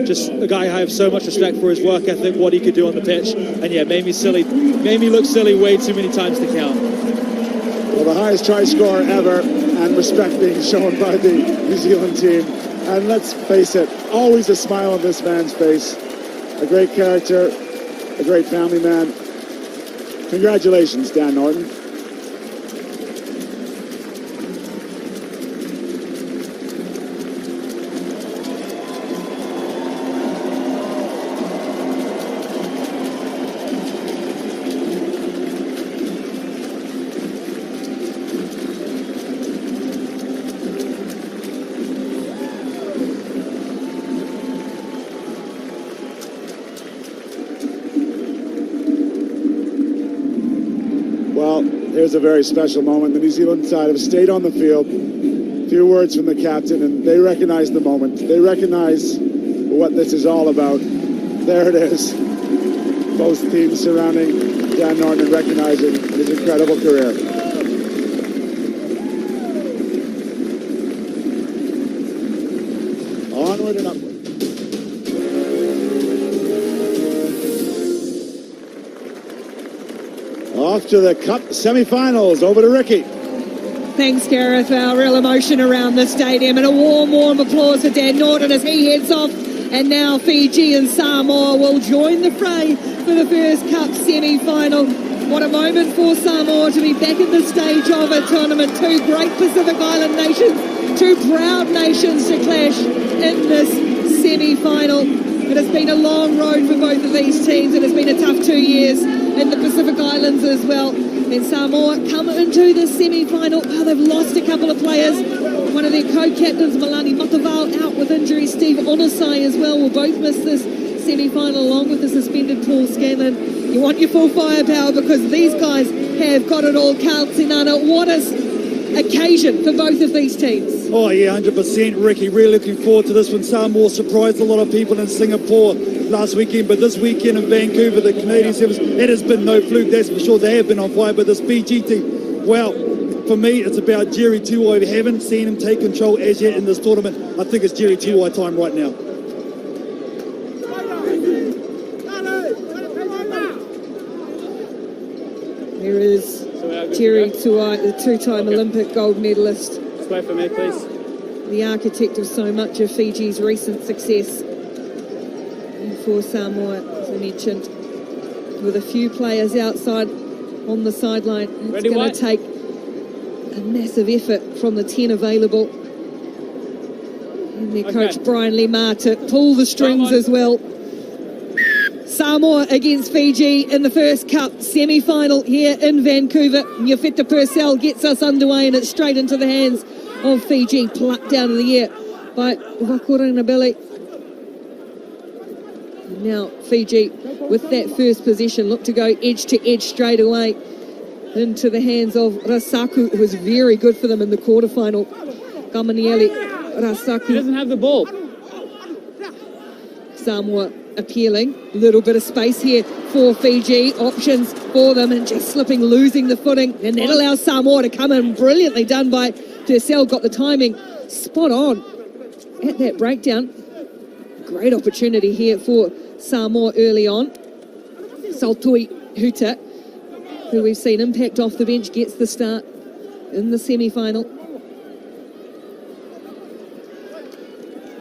just a guy I have so much respect for his work ethic, what he could do on the pitch, and yeah, made me look silly way too many times to count. Well, the highest try score ever, and respect being shown by the New Zealand team. And let's face it, always a smile on this man's face. A great character, a great family man. Congratulations, Dan Norton. Here's a very special moment. The New Zealand side have stayed on the field. A few words from the captain, and they recognize the moment. They recognize what this is all about. There it is. Both teams surrounding Dan Norton and recognizing his incredible career. Onward and upward. Off to the Cup semi-finals. Over to Ricky. Thanks, Gareth. Real emotion around the stadium, and a warm applause for Dan Norton as he heads off. And now Fiji and Samoa will join the fray for the first Cup semi-final. What a moment for Samoa to be back at the stage of a tournament. Two great Pacific Island nations, two proud nations to clash in this semi-final. It has been a long road for both of these teams. It has been a tough 2 years in the Pacific Islands as well. And Samoa come into the semi-final. Oh, they've lost a couple of players. One of their co-captains, Malani Matavao, out with injury. Steve Onosai as well will both miss this semi-final, along with the suspended Paul Scanlon. You want your full firepower because these guys have got it all. Carl Tinana, what an occasion for both of these teams. Oh yeah, 100%, Ricky. Really looking forward to this one. Samoa surprised a lot of people in Singapore last weekend, but this weekend in Vancouver, the Canadian Sevens, it has been no fluke, that's for sure. They have been on fire, but this Fiji team, well, for me, it's about Jerry Tuwai. We haven't seen him take control as yet in this tournament. I think it's Jerry Tuwai time right now. Here is Jerry Tuwai, the two-time Olympic gold medalist. Wait for me, please. The architect of so much of Fiji's recent success. And for Samoa, as I mentioned, with a few players outside on the sideline, it's going to take a massive effort from the 10 available. And their coach, Brian Lemar, to pull the strings as well. Samoa against Fiji in the first Cup semi-final here in Vancouver. Nyafeta Purcell gets us underway, and it's straight into the hands of Fiji, plucked out of the air by Vakuranabele. Now Fiji, with that first possession, look to go edge to edge straight away into the hands of Rasaku, who was very good for them in the quarterfinal. Gamaniele Rasaku. He doesn't have the ball. Samoa appealing, a little bit of space here for Fiji, options for them, and just slipping, losing the footing, and that allows Samoa to come in. Brilliantly done by Purcell, got the timing spot on at that breakdown. Great opportunity here for Samoa early on. Saltui Huta, who we've seen impact off the bench, gets the start in the semi-final.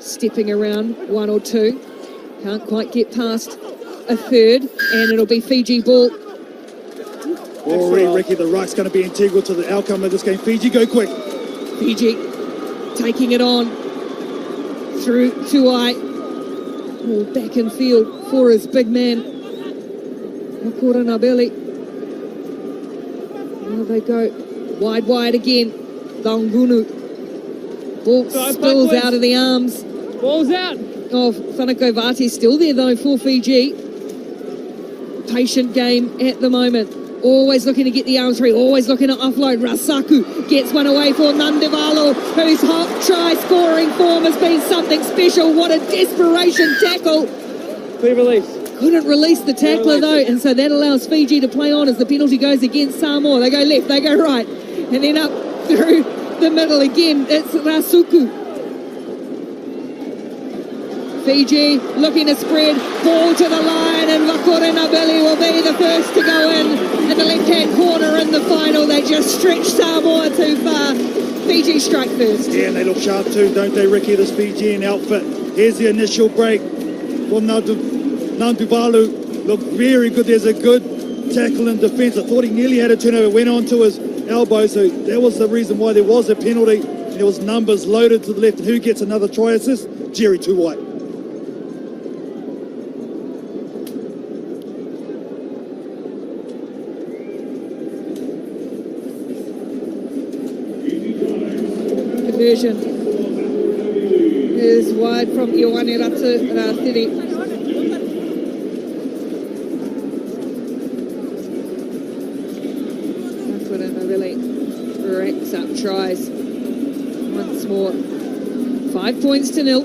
Stepping around one or two. Can't quite get past a third, and it'll be Fiji ball. Already, Ricky, the ruck's going to be integral to the outcome of this game. Fiji, go quick. Fiji taking it on through Tuai. Oh, back in field for his big man, Makuranabele. Now they go wide again. Langunu. Ball spills out of the arms. Ball's out. Oh, Whanako Vati still there though for Fiji. Patient game at the moment. Always looking to get the arms free, always looking to offload. Rasaku gets one away for Nandavalo, whose hot try scoring form has been something special. What a desperation tackle. Clear release. Couldn't release the tackler though, and so that allows Fiji to play on as the penalty goes against Samoa. They go left, they go right, and then up through the middle again. It's Rasuku. Fiji looking to spread, ball to the line, and Vakurinabili will be the first to go in the left-hand corner in the final. They just stretched Samoa too far. Fiji strike first. Yeah, and they look sharp too, don't they, Ricky, this Fijian outfit. Here's the initial break from Nantuvalu. Look very good. There's a good tackle in defence. I thought he nearly had a turnover, went on to his elbow, so that was the reason why there was a penalty. There was numbers loaded to the left. And who gets another try assist? Jerry Tuwai. Conversion is wide from Ioane Ratiri. Really racks up tries once more. 5 points to 0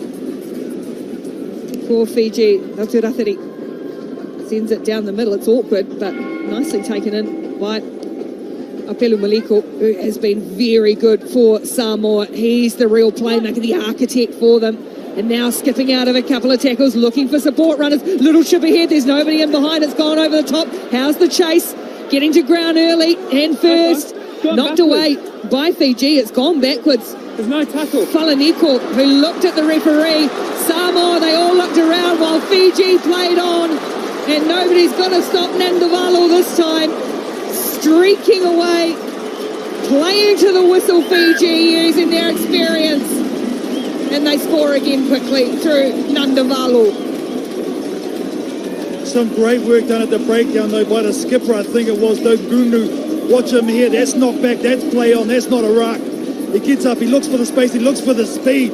for Fiji. Ratiri sends it down the middle. It's awkward, but nicely taken in by Apelu Maliko, who has been very good for Samoa. He's the real playmaker, the architect for them. And now skipping out of a couple of tackles, looking for support runners. Little chip ahead, there's nobody in behind. It's gone over the top. How's the chase? Getting to ground early and first. Knocked away by Fiji. It's gone backwards. There's no tackle. Falaniko, who looked at the referee. Samoa, they all looked around while Fiji played on. And nobody's going to stop Nantuvalu this time. Streaking away, playing to the whistle, Fiji, using their experience. And they score again quickly through Nantuvalu. Some great work done at the breakdown, though, by the skipper, I think it was, though, Gunu. Watch him here. That's not back. That's play on. That's not a ruck. He gets up. He looks for the space. He looks for the speed.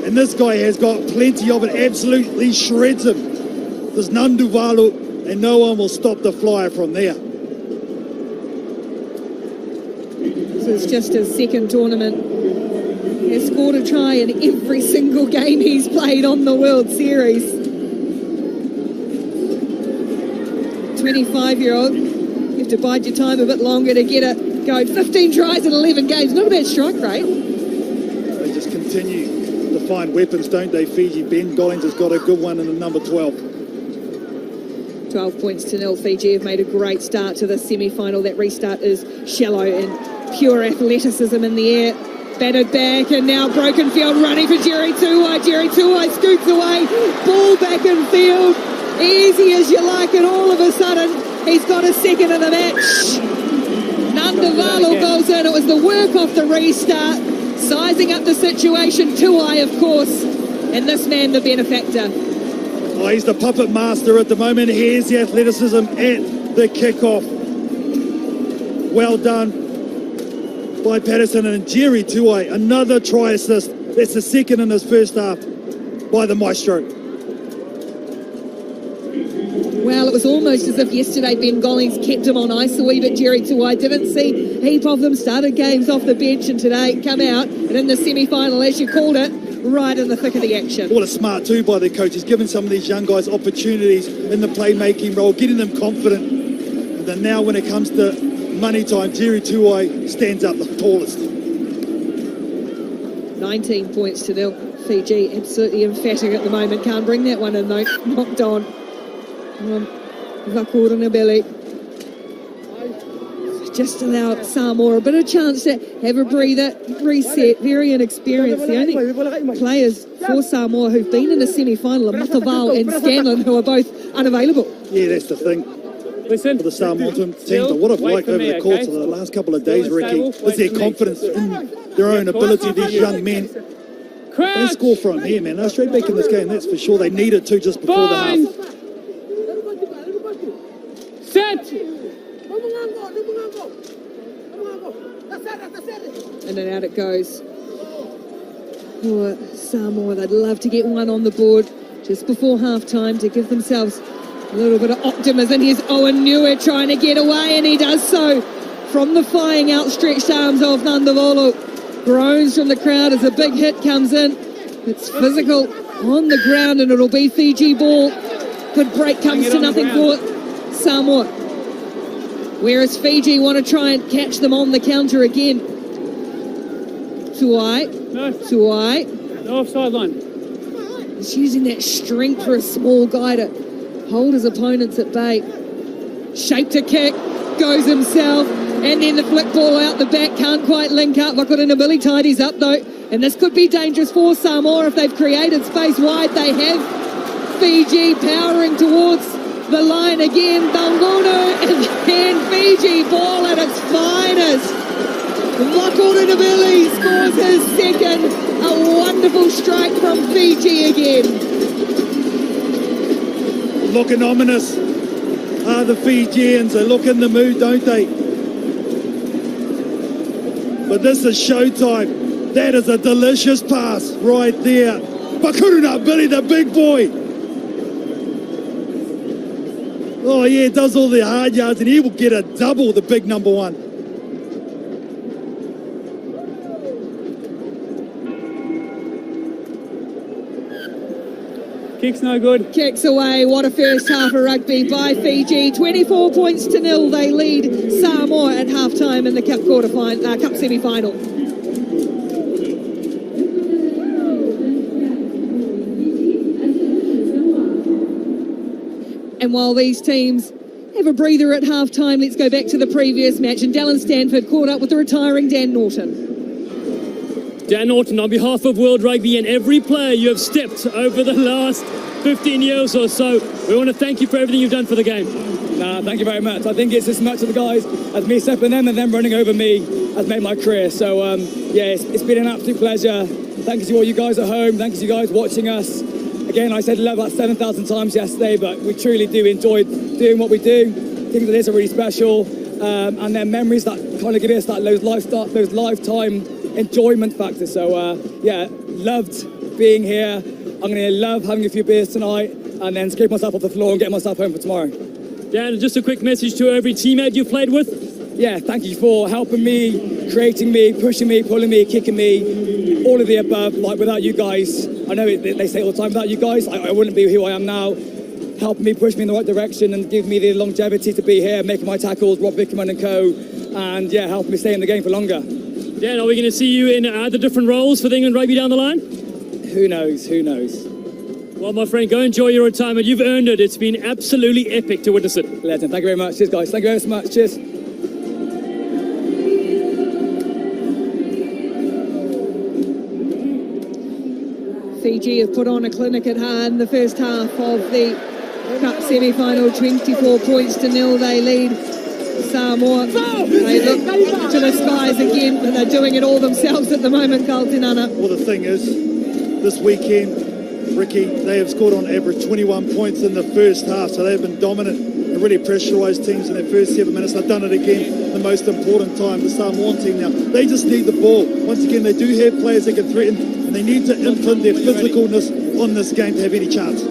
And this guy has got plenty of it. Absolutely shreds him. There's Nantuvalu, and no one will stop the flyer from there. This is just his second tournament. He has scored a try in every single game he's played on the World Series. 25-year-old. You have to bide your time a bit longer to get it going. 15 tries in 11 games. Not a bad strike rate. They just continue to find weapons, don't they, Fiji? Ben Gollings has got a good one in the number 12. 12 points to 0. Fiji have made a great start to the semi-final. That restart is shallow and pure athleticism in the air. Battered back and now broken field, running for Jerry Tuwai. Jerry Tuwai scoots away. Ball back in field. Easy as you like, and all of a sudden he's got a second in the match. Nantuvalu goes in. It was the work off the restart, sizing up the situation. Tuwai, of course, and this man the benefactor. Oh, he's the puppet master at the moment. Here's the athleticism at the kickoff. Well done by Patterson, and Jerry Tuwai, another try assist. That's the second in his first half by the maestro. Well, it was almost as if yesterday Ben Gollings kept him on ice a wee bit. Jerry Tuwai didn't see a heap of them. Started games off the bench, and today come out and in the semi-final, as you called it, right in the thick of the action. What a smart too by the coach. He's giving some of these young guys opportunities in the playmaking role, getting them confident. And then now when it comes to money time, Jerry Tuwai stands up the tallest. 19 points to 0. Fiji absolutely emphatic at the moment. Can't bring that one in though. Knocked on. Vakurinabili. Just allowed Samoa a bit of chance to have a breather, reset. Very inexperienced. The only players for Samoa who've been in the semi-final are Mataval and Scanlon, who are both unavailable. Yeah, that's the thing. Listen, For the Samoan team, but what I've liked over the course of the last couple of days, Ricky, is their confidence in their own ability. These young men, they score from here, man. They're straight back in this game, that's for sure. They need it too just before the half. Set. And then out it goes. For Samoa, they'd love to get one on the board just before half-time to give themselves a little bit of optimism. Here's Owen Newer trying to get away, and he does so from the flying outstretched arms of Nantuvalu. Groans from the crowd as a big hit comes in. It's physical on the ground, and it'll be Fiji ball. Good break comes to nothing for Samoa. Whereas Fiji want to try and catch them on the counter again. Tuwai. No. Tuwai. No offside line. He's using that strength for a small guy to hold his opponents at bay. Shape to kick, goes himself, and then the flick ball out the back, can't quite link up. Vakurinabili tidies up though, and this could be dangerous for Samoa if they've created space wide. They have. Fiji powering towards the line again. Bangono, and then Fiji ball at its finest. Vakurinabili scores his second. A wonderful strike from Fiji again. Looking ominous are the Fijians. They look in the mood, don't they? But this is showtime. That is a delicious pass right there. Vakurinabili, the big boy. Oh yeah, does all the hard yards, and he will get a double, the big number one. Kick's no good. Kicks away. What a first half of rugby by Fiji. 24 points to 0. They lead Samoa at halftime in the Cup Cup semi-final. And while these teams have a breather at halftime, let's go back to the previous match. And Dallin Stanford caught up with the retiring Dan Norton. Dan Norton, on behalf of World Rugby and every player you have stepped over the last 15 years or so, we want to thank you for everything you've done for the game. Thank you very much. I think it's as much of the guys as me stepping them and them running over me has made my career. So, it's been an absolute pleasure. Thank you to all you guys at home. Thank you to you guys watching us. Again, I said love that 7,000 times yesterday, but we truly do enjoy doing what we do. Things like this are really special. And then memories that kind of give us those lifetime enjoyment factors. So, loved being here. I'm going to love having a few beers tonight and then scrape myself off the floor and get myself home for tomorrow. Dan, just a quick message to every teammate you've played with. Yeah, thank you for helping me, creating me, pushing me, pulling me, kicking me, all of the above. Like, without you guys, I know they say all the time, without you guys, I wouldn't be who I am now. Helping me, push me in the right direction and give me the longevity to be here, making my tackles, Rob Bickerman and co. And yeah, helping me stay in the game for longer. Dan, are we going to see you in other different roles for the England Rugby down the line? Who knows? Well, my friend, go enjoy your retirement. You've earned it. It's been absolutely epic to witness it. Legend. Thank you very much. Cheers, guys. Thank you very much. Cheers. Fiji have put on a clinic at hand. The first half of the Cup semi-final, 24 points to 0. They lead Samoa. They look to the skies again, but they're doing it all themselves at the moment, Carl Tinana. Well, the thing is, this weekend, Ricky, they have scored on average 21 points in the first half, so they've been dominant and really pressurised teams in their first 7 minutes. They've done it again, the most important time, the Samoan team now. They just need the ball. Once again, they do have players that can threaten, and they need to implement their physicalness on this game to have any chance.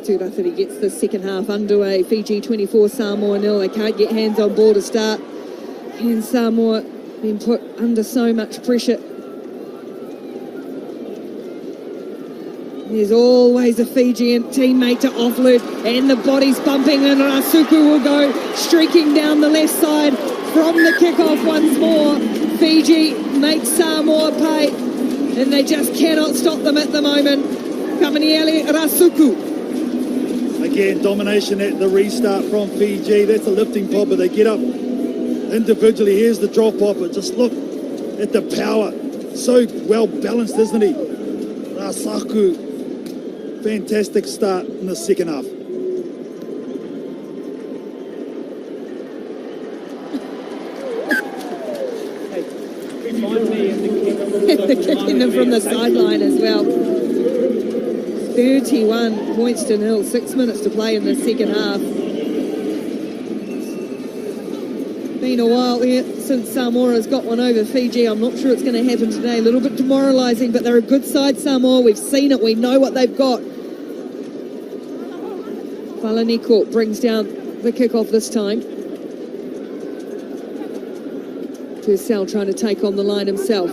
Rafferty gets the second half underway. Fiji 24, Samoa 0. They can't get hands on ball to start. And Samoa being put under so much pressure. There's always a Fijian teammate to offload, and the body's bumping, and Rasuku will go streaking down the left side from the kickoff once more. Fiji makes Samoa pay, and they just cannot stop them at the moment. Kamaniele Rasuku. Again, domination at the restart from Fiji. That's a lifting pod, but they get up individually. Here's the drop off, but just look at the power. So well balanced, isn't he? Rasaku. Fantastic start in the second half. They're kicking them from the sideline as well. 31 points to 0, 6 minutes to play in the second half. Been a while here since Samoa has got one over Fiji. I'm not sure it's going to happen today. A little bit demoralising, but they're a good side, Samoa. We've seen it. We know what they've got. Falaniko brings down the kickoff this time. Purcell trying to take on the line himself.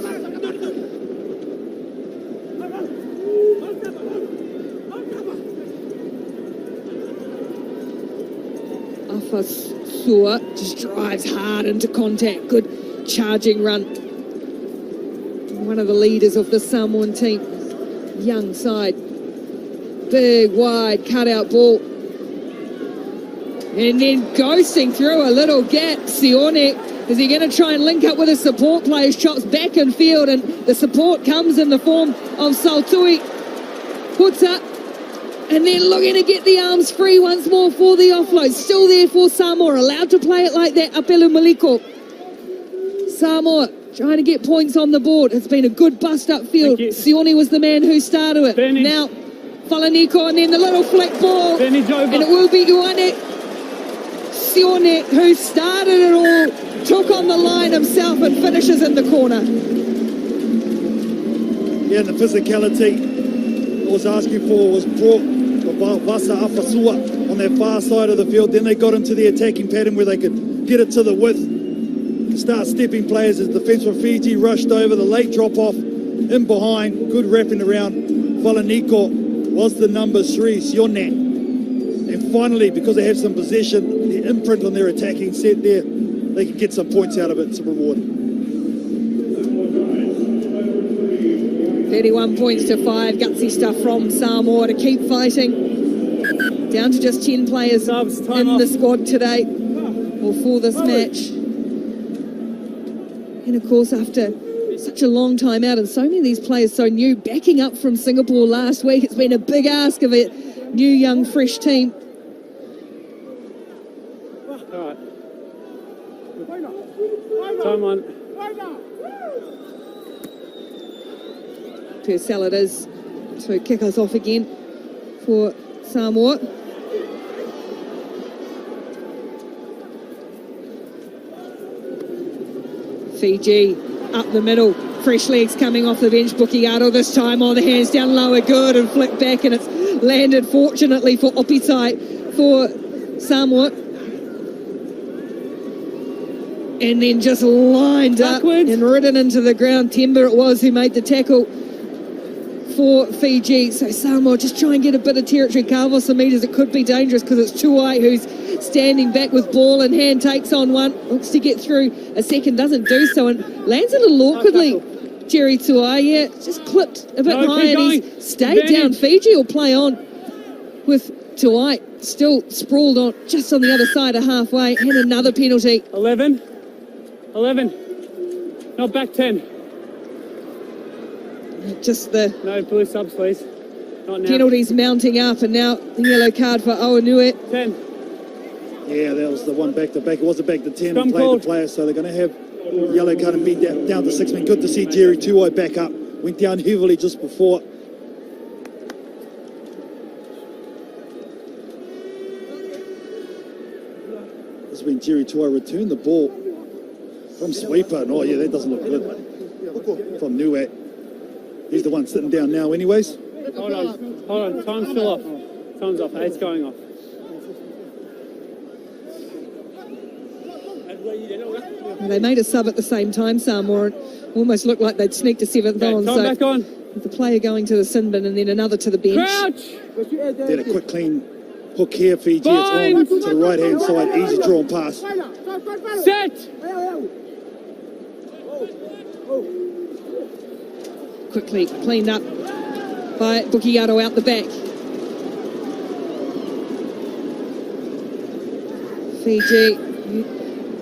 Afasua just drives hard into contact. Good charging run. One of the leaders of the Samoan team. Young side. Big, wide, cutout ball. And then ghosting through a little gap. Sione, is he going to try and link up with his support players? Chops back in field, and the support comes in the form of Saltui. Puts up, and then looking to get the arms free once more for the offload. Still there for Samoa, allowed to play it like that. Apelu Maliko. Samoa trying to get points on the board. It's been a good bust up field. Sione was the man who started it. Benny. Now, Falaniko, and then the little flick ball. Benny drove And it will be Ioane Sione who started it all, took on the line himself and finishes in the corner. Yeah, and the physicality I was asking for was brought by Vasa Afasua on that far side of the field. Then they got into the attacking pattern where they could get it to the width, start stepping players as the defence from Fiji rushed over. The late drop off in behind, good wrapping around. Falaniko was the number 3, Sione. And finally, because they have some possession, the imprint on their attacking set there, they can get some points out of it, some reward. 31 points to 5. Gutsy stuff from Samoa to keep fighting. Down to just 10 players in the squad today, or for this match. And of course, after such a long time out, and so many of these players so new, backing up from Singapore last week, it's been a big ask of a new, young, fresh team. Time on. Purcell it is to kick us off again for Samoa. Fiji up the middle. Fresh legs coming off the bench. Bukiato this time on the hands down lower, good, and flick back, and it's landed fortunately for Opitai for Samoa. And then just lined up and ridden into the ground. Timber it was who made the tackle for Fiji. So Samoa just try and get a bit of territory, carve off some metres. It could be dangerous because it's Tuai who's standing back with ball in hand, takes on one, looks to get through a second, doesn't do so, and lands a little awkwardly. Jerry Tuai, yeah, just clipped a bit high, and he's stayed down. Fiji will play on with Tuai still sprawled on just on the other side of halfway, and another penalty. 11. Not back 10. Just the No blue subs, please. Not now. penalties mounting up, and now the yellow card for Oanue. 10. Yeah, that was the one back to back. It was a back to 10 Scrum and played called. the player, so they're going to have yellow card and beat down to 6 men. Good to see Jerry Tuai back up. Went down heavily just before. This is when Jerry Tuai returned the ball from sweeper. And oh yeah, that doesn't look good. From Nuat. He's the one sitting down now anyways. Hold on. Time's still off. Time's off. 8's going off. They made a sub at the same time, Samoa. It almost looked like they'd sneaked a 7th on. Time So back on. the player going to the sin bin and then another to the bench. Crouch. Did a quick clean hook here, Fiji. It's on to the right hand side. Easy drawn pass. Set. Quickly cleaned up by Bukiato out the back. Fiji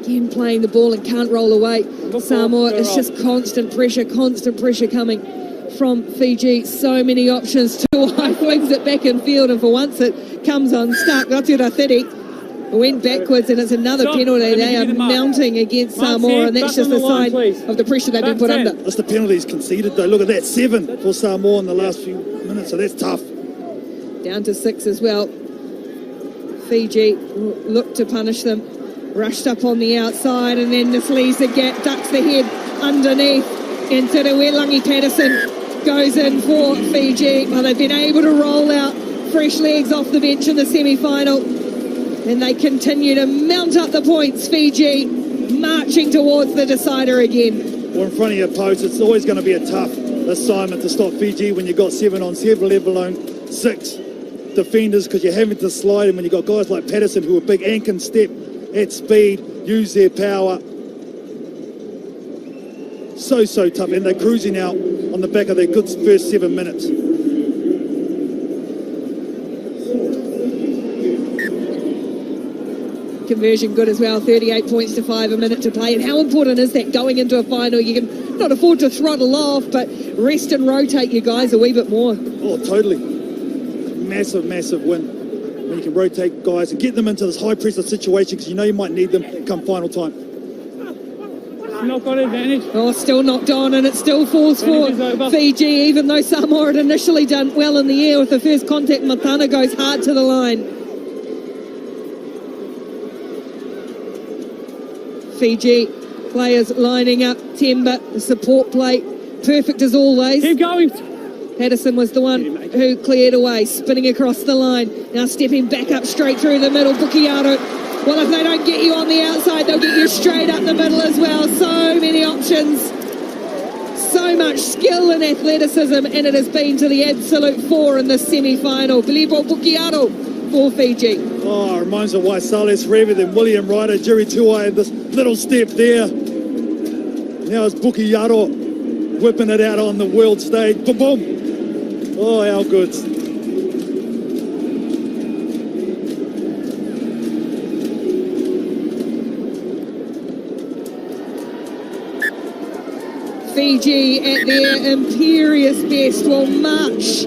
again playing the ball and can't roll away. Samoa, it's just constant pressure coming from Fiji. So many options. Tuai flings it back in field, and for once it comes unstuck. Ratira Thiri went backwards, and it's another penalty. They are mounting against Samoa, and that's just a sign of the pressure they've been put under. That's the penalties conceded though. Look at that, 7 for Samoa in the last few minutes, so that's tough. Down to 6 as well. Fiji looked to punish them. Rushed up on the outside, and then this leaves the gap, ducks the head underneath. And Langi Patterson goes in for Fiji. Well, they've been able to roll out fresh legs off the bench in the semi-final. And they continue to mount up the points. Fiji marching towards the decider again. Well, in front of your post, it's always going to be a tough assignment to stop Fiji when you've got 7 on 7, let alone 6. defenders because you're having to slide, and when you've got guys like Patterson who are big and can step at speed, use their power. So tough, and they're cruising out on the back of their good first 7 minutes. Conversion good as well, 38 points to 5, a minute to play. And how important is that going into a final? You can not afford to throttle off, but rest and rotate you guys a wee bit more. Oh, totally. Massive win. When you can rotate guys and get them into this high pressure situation because you know you might need them come final time. Knock on advantage. Oh, still knocked on, and it still falls for Fiji, even though Samoa had initially done well in the air with the first contact. Matana goes hard to the line. Fiji players lining up. Timber, the support play, perfect as always. Keep going. Patterson was the one who cleared away, spinning across the line. Now stepping back up straight through the middle. Bukiato. Well, if they don't get you on the outside, they'll get you straight up the middle as well. So many options. So much skill and athleticism, and it has been to the absolute fore in the semi-final. Bilibo Bukiato for Fiji. Oh, it reminds me of why Sales Reva, then William Ryder, Jerry Tuai, this little step there. Now it's Bukiato whipping it out on the world stage. Boom, boom. Oh, how good. Fiji at their imperious best will march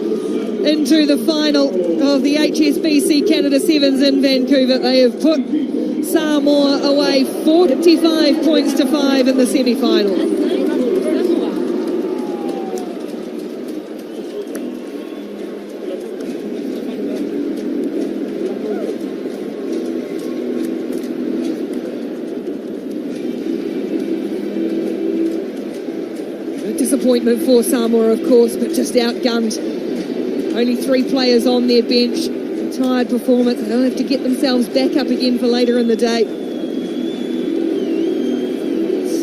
into the final of the Hsbc Canada Sevens in Vancouver. They have put Samoa away 45 points to 5 in the semi-final. Disappointment for Samoa, of course, but just outgunned. Only 3 players on their bench. Tired performance. They'll have to get themselves back up again for later in the day.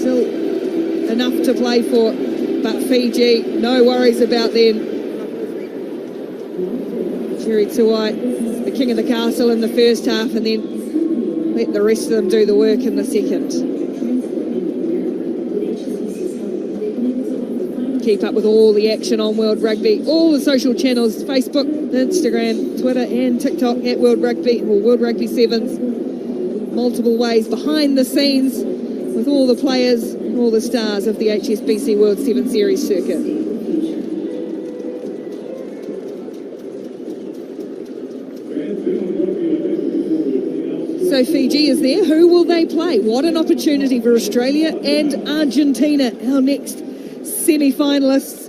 Still enough to play for, but Fiji, no worries about them. Jerry Tuai, the king of the castle in the first half, and then let the rest of them do the work in the second. Keep up with all the action on World Rugby, all the social channels, Facebook, Instagram, Twitter and TikTok at World Rugby or World Rugby Sevens. Multiple ways behind the scenes with all the players, all the stars of the Hsbc World 7 Series circuit. So Fiji is there. Who will they play? What an opportunity for Australia and Argentina, our next semi-finalists.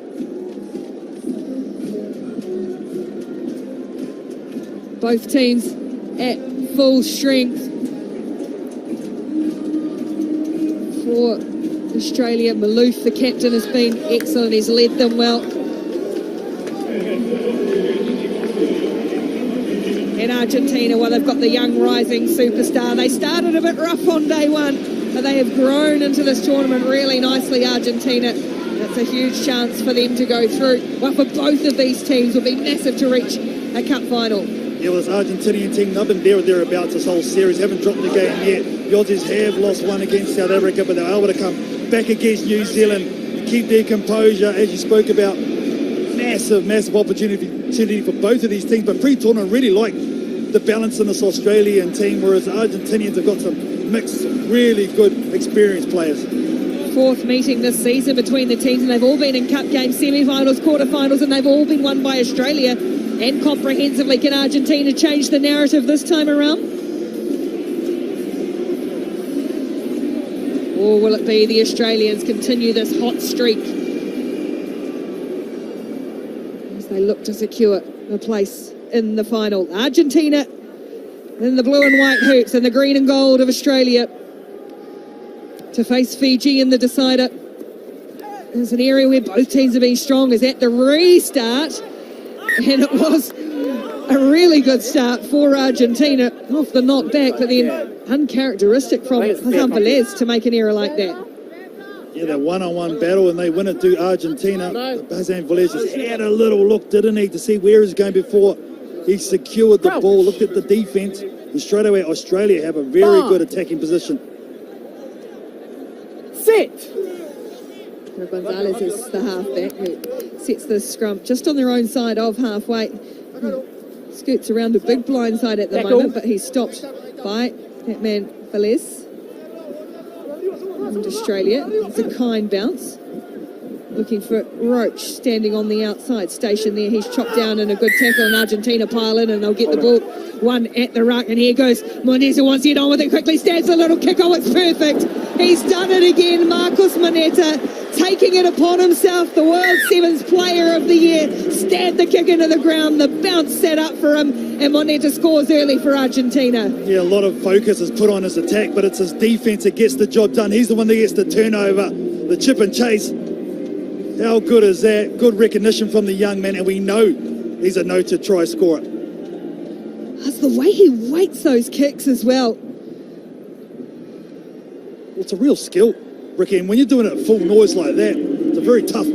Both teams at full strength. For Australia, Maloof, the captain, has been excellent. He's led them well. In Argentina, well, they've got the young rising superstar. They started a bit rough on day one, but they have grown into this tournament really nicely, Argentina. It's a huge chance for them to go through. Well, for both of these teams, will be massive to reach a cup final. Yeah, well, this Argentinian team, they've been there or thereabouts this whole series, haven't dropped the game yet. The Aussies have lost one against South Africa, but they're able to come back against New Zealand, keep their composure, as you spoke about. Massive opportunity for both of these teams, but pre-tournament really like the balance in this Australian team, whereas the Argentinians have got some mixed, really good, experienced players. Fourth meeting this season between the teams, and they've all been in cup games, semi-finals, quarter-finals, and they've all been won by Australia, and comprehensively. Can Argentina change the narrative this time around? Or will it be the Australians continue this hot streak as they look to secure a place in the final? Argentina in the blue and white hoops and the green and gold of Australia to face Fiji in the decider. There's an area where both teams have been strong, is at the restart, and it was a really good start for Argentina off the knockback, but then uncharacteristic from Hassan Velez to make an error like that. Yeah, that one-on-one battle, and they win it to Argentina. Hassan Velez just had a little look, didn't he, to see where he's going before He secured the ball, looked at the defence, and straight away Australia have a very good attacking position. Sit. Gonzalez is the halfback who sets the scrum just on their own side of halfway. Scoots around the big blind side at the moment, but he's stopped by that man Velez. And Australia, it's a kind bounce. Looking for Roach standing on the outside station there. He's chopped down in a good tackle, and Argentina pile in and they'll get the ball one at the ruck. And here goes Moneta, wants to get on with it quickly, stands a little kick. Oh, it's perfect. He's done it again. Marcus Moneta taking it upon himself, the World Sevens Player of the Year. Stabbed the kick into the ground. The bounce set up for him, and Moneta scores early for Argentina. Yeah, a lot of focus is put on his attack, but it's his defence that gets the job done. He's the one that gets the turnover, the chip and chase. How good is that? Good recognition from the young man, and we know he's a noted try scorer. That's the way he weights those kicks as well. It's a real skill, Ricky, and when you're doing it at full noise like that, it's a very tough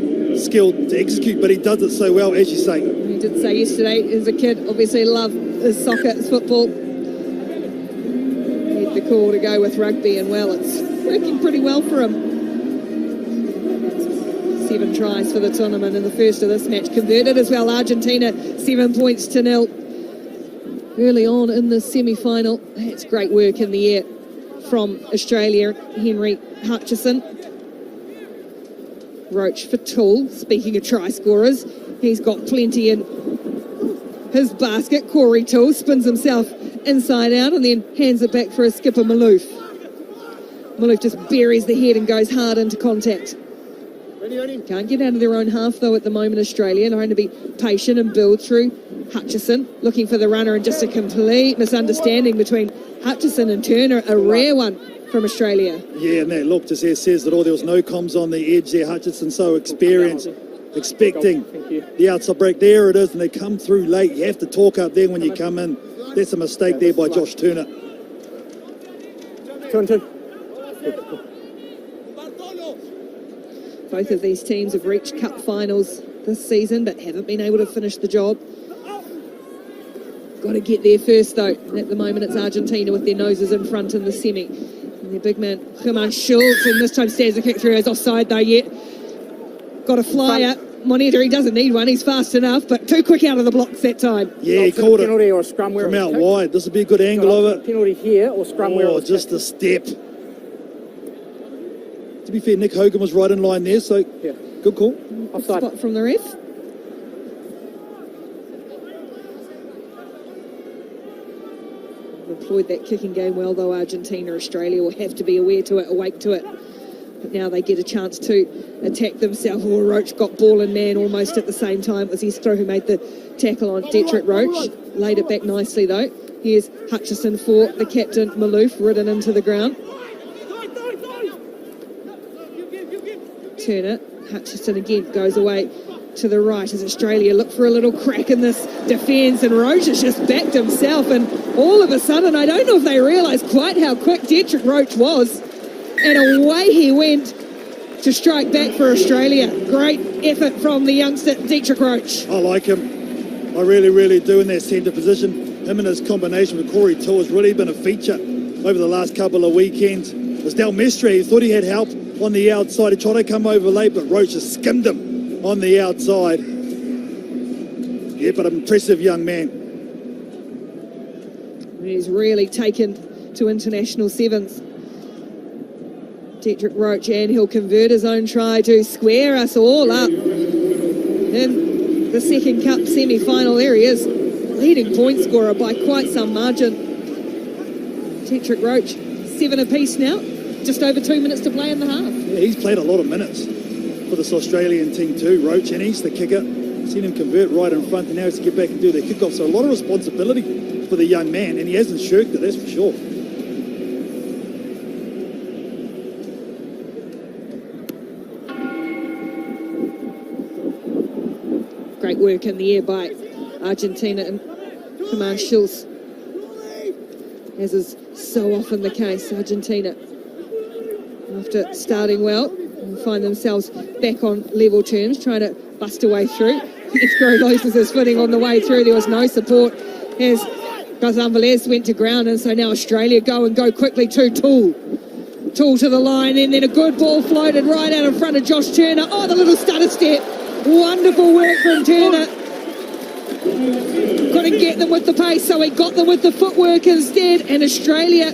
skill to execute, but he does it so well, as you say. He did say yesterday, as a kid, obviously loved his soccer, his football. He had the call to go with rugby, and well, it's working pretty well for him. 7 tries for the tournament in the first of this match, converted as well. Argentina 7-0 early on in the semi-final. That's great work in the air from Australia. Henry Hutchison. Roach for Toole. Speaking of try scorers, he's got plenty in his basket. Corey Toole spins himself inside out and then hands it back for a skipper, Malouf. Malouf just buries the head and goes hard into contact. Can't get out of their own half though at the moment, Australia, trying to be patient and build through. Hutchison looking for the runner, and just a complete misunderstanding between Hutchison and Turner, a rare one from Australia. Yeah, and that look just there says that there was no comms on the edge there. Hutchison so experienced, expecting the outside break. There it is, and they come through late. You have to talk up there when you come in. That's a mistake there by Josh Turner. 2-2. Both of these teams have reached cup finals this season, but haven't been able to finish the job. Got to get there first, though. And at the moment, it's Argentina with their noses in front in the semi. And their big man, Herman Schultz, and this time stands the kick through. Is offside, though, yet. Got a flyer. Moneta, he doesn't need one. He's fast enough, but too quick out of the blocks that time. Yeah, he called it penalty or a scrum from out wide. This would be a good angle of it. Penalty here or scrum where it was just a step. To be fair, Nick Hogan was right in line there, so yeah. Good call. Offside. Spot from the ref. Employed that kicking game well, though. Argentina, Australia will have to be awake to it. But now they get a chance to attack themselves. Roach got ball and man almost at the same time. It was Estro who made the tackle on Dietrich Roach. Laid it back nicely, though. Here's Hutchison for the captain, Malouf, ridden into the ground. Turner, Hutchison again goes away to the right as Australia look for a little crack in this defence, and Roach has just backed himself, and all of a sudden I don't know if they realise quite how quick Dietrich Roach was, and away he went to strike back for Australia. Great effort from the youngster Dietrich Roach. I like him. I really do in that centre position. Him and his combination with Corey Toole has really been a feature over the last couple of weekends. It was Del Mestre, he thought he had help on the outside. He tried to come over late, but Roach has skimmed him on the outside. Yeah, but an impressive young man. He's really taken to international sevens. Dietrich Roach, and he'll convert his own try to square us all up in the second cup semi-final. There he is, leading point scorer by quite some margin. Dietrich Roach, 7 apiece now. Just over 2 minutes to play in the half. Yeah, he's played a lot of minutes for this Australian team too, Roach, and he's the kicker. Seen him convert right in front, and now he's to get back and do the kickoff. So a lot of responsibility for the young man, and he hasn't shirked it, that's for sure. Great work in the air by Argentina and Herman Schultz. As is so often the case, Argentina, after starting well, find themselves back on level terms, trying to bust a way through. Escrow loses his footing on the way through. There was no support as Gonzalez went to ground, and so now Australia go quickly to Toole. Toole to the line, and then a good ball floated right out in front of Josh Turner. Oh, the little stutter step. Wonderful work from Turner. Couldn't get them with the pace, so he got them with the footwork instead. And Australia,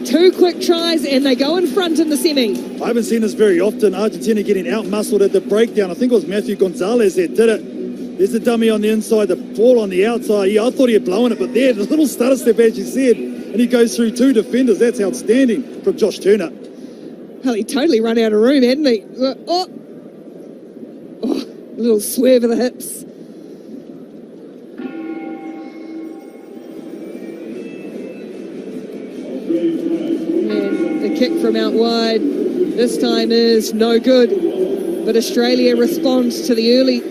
2 quick tries, and they go in front in the semi. I haven't seen this very often. Argentina getting out-muscled at the breakdown. I think it was Matthew Gonzalez that did it. There's the dummy on the inside, the ball on the outside. Yeah, I thought he had blown it, but there, the little stutter step, as you said, and he goes through 2 defenders. That's outstanding from Josh Turner. Well, he totally run out of room, hadn't he? Oh, a little swerve of the hips. And the kick from out wide this time is no good. But Australia responds to the early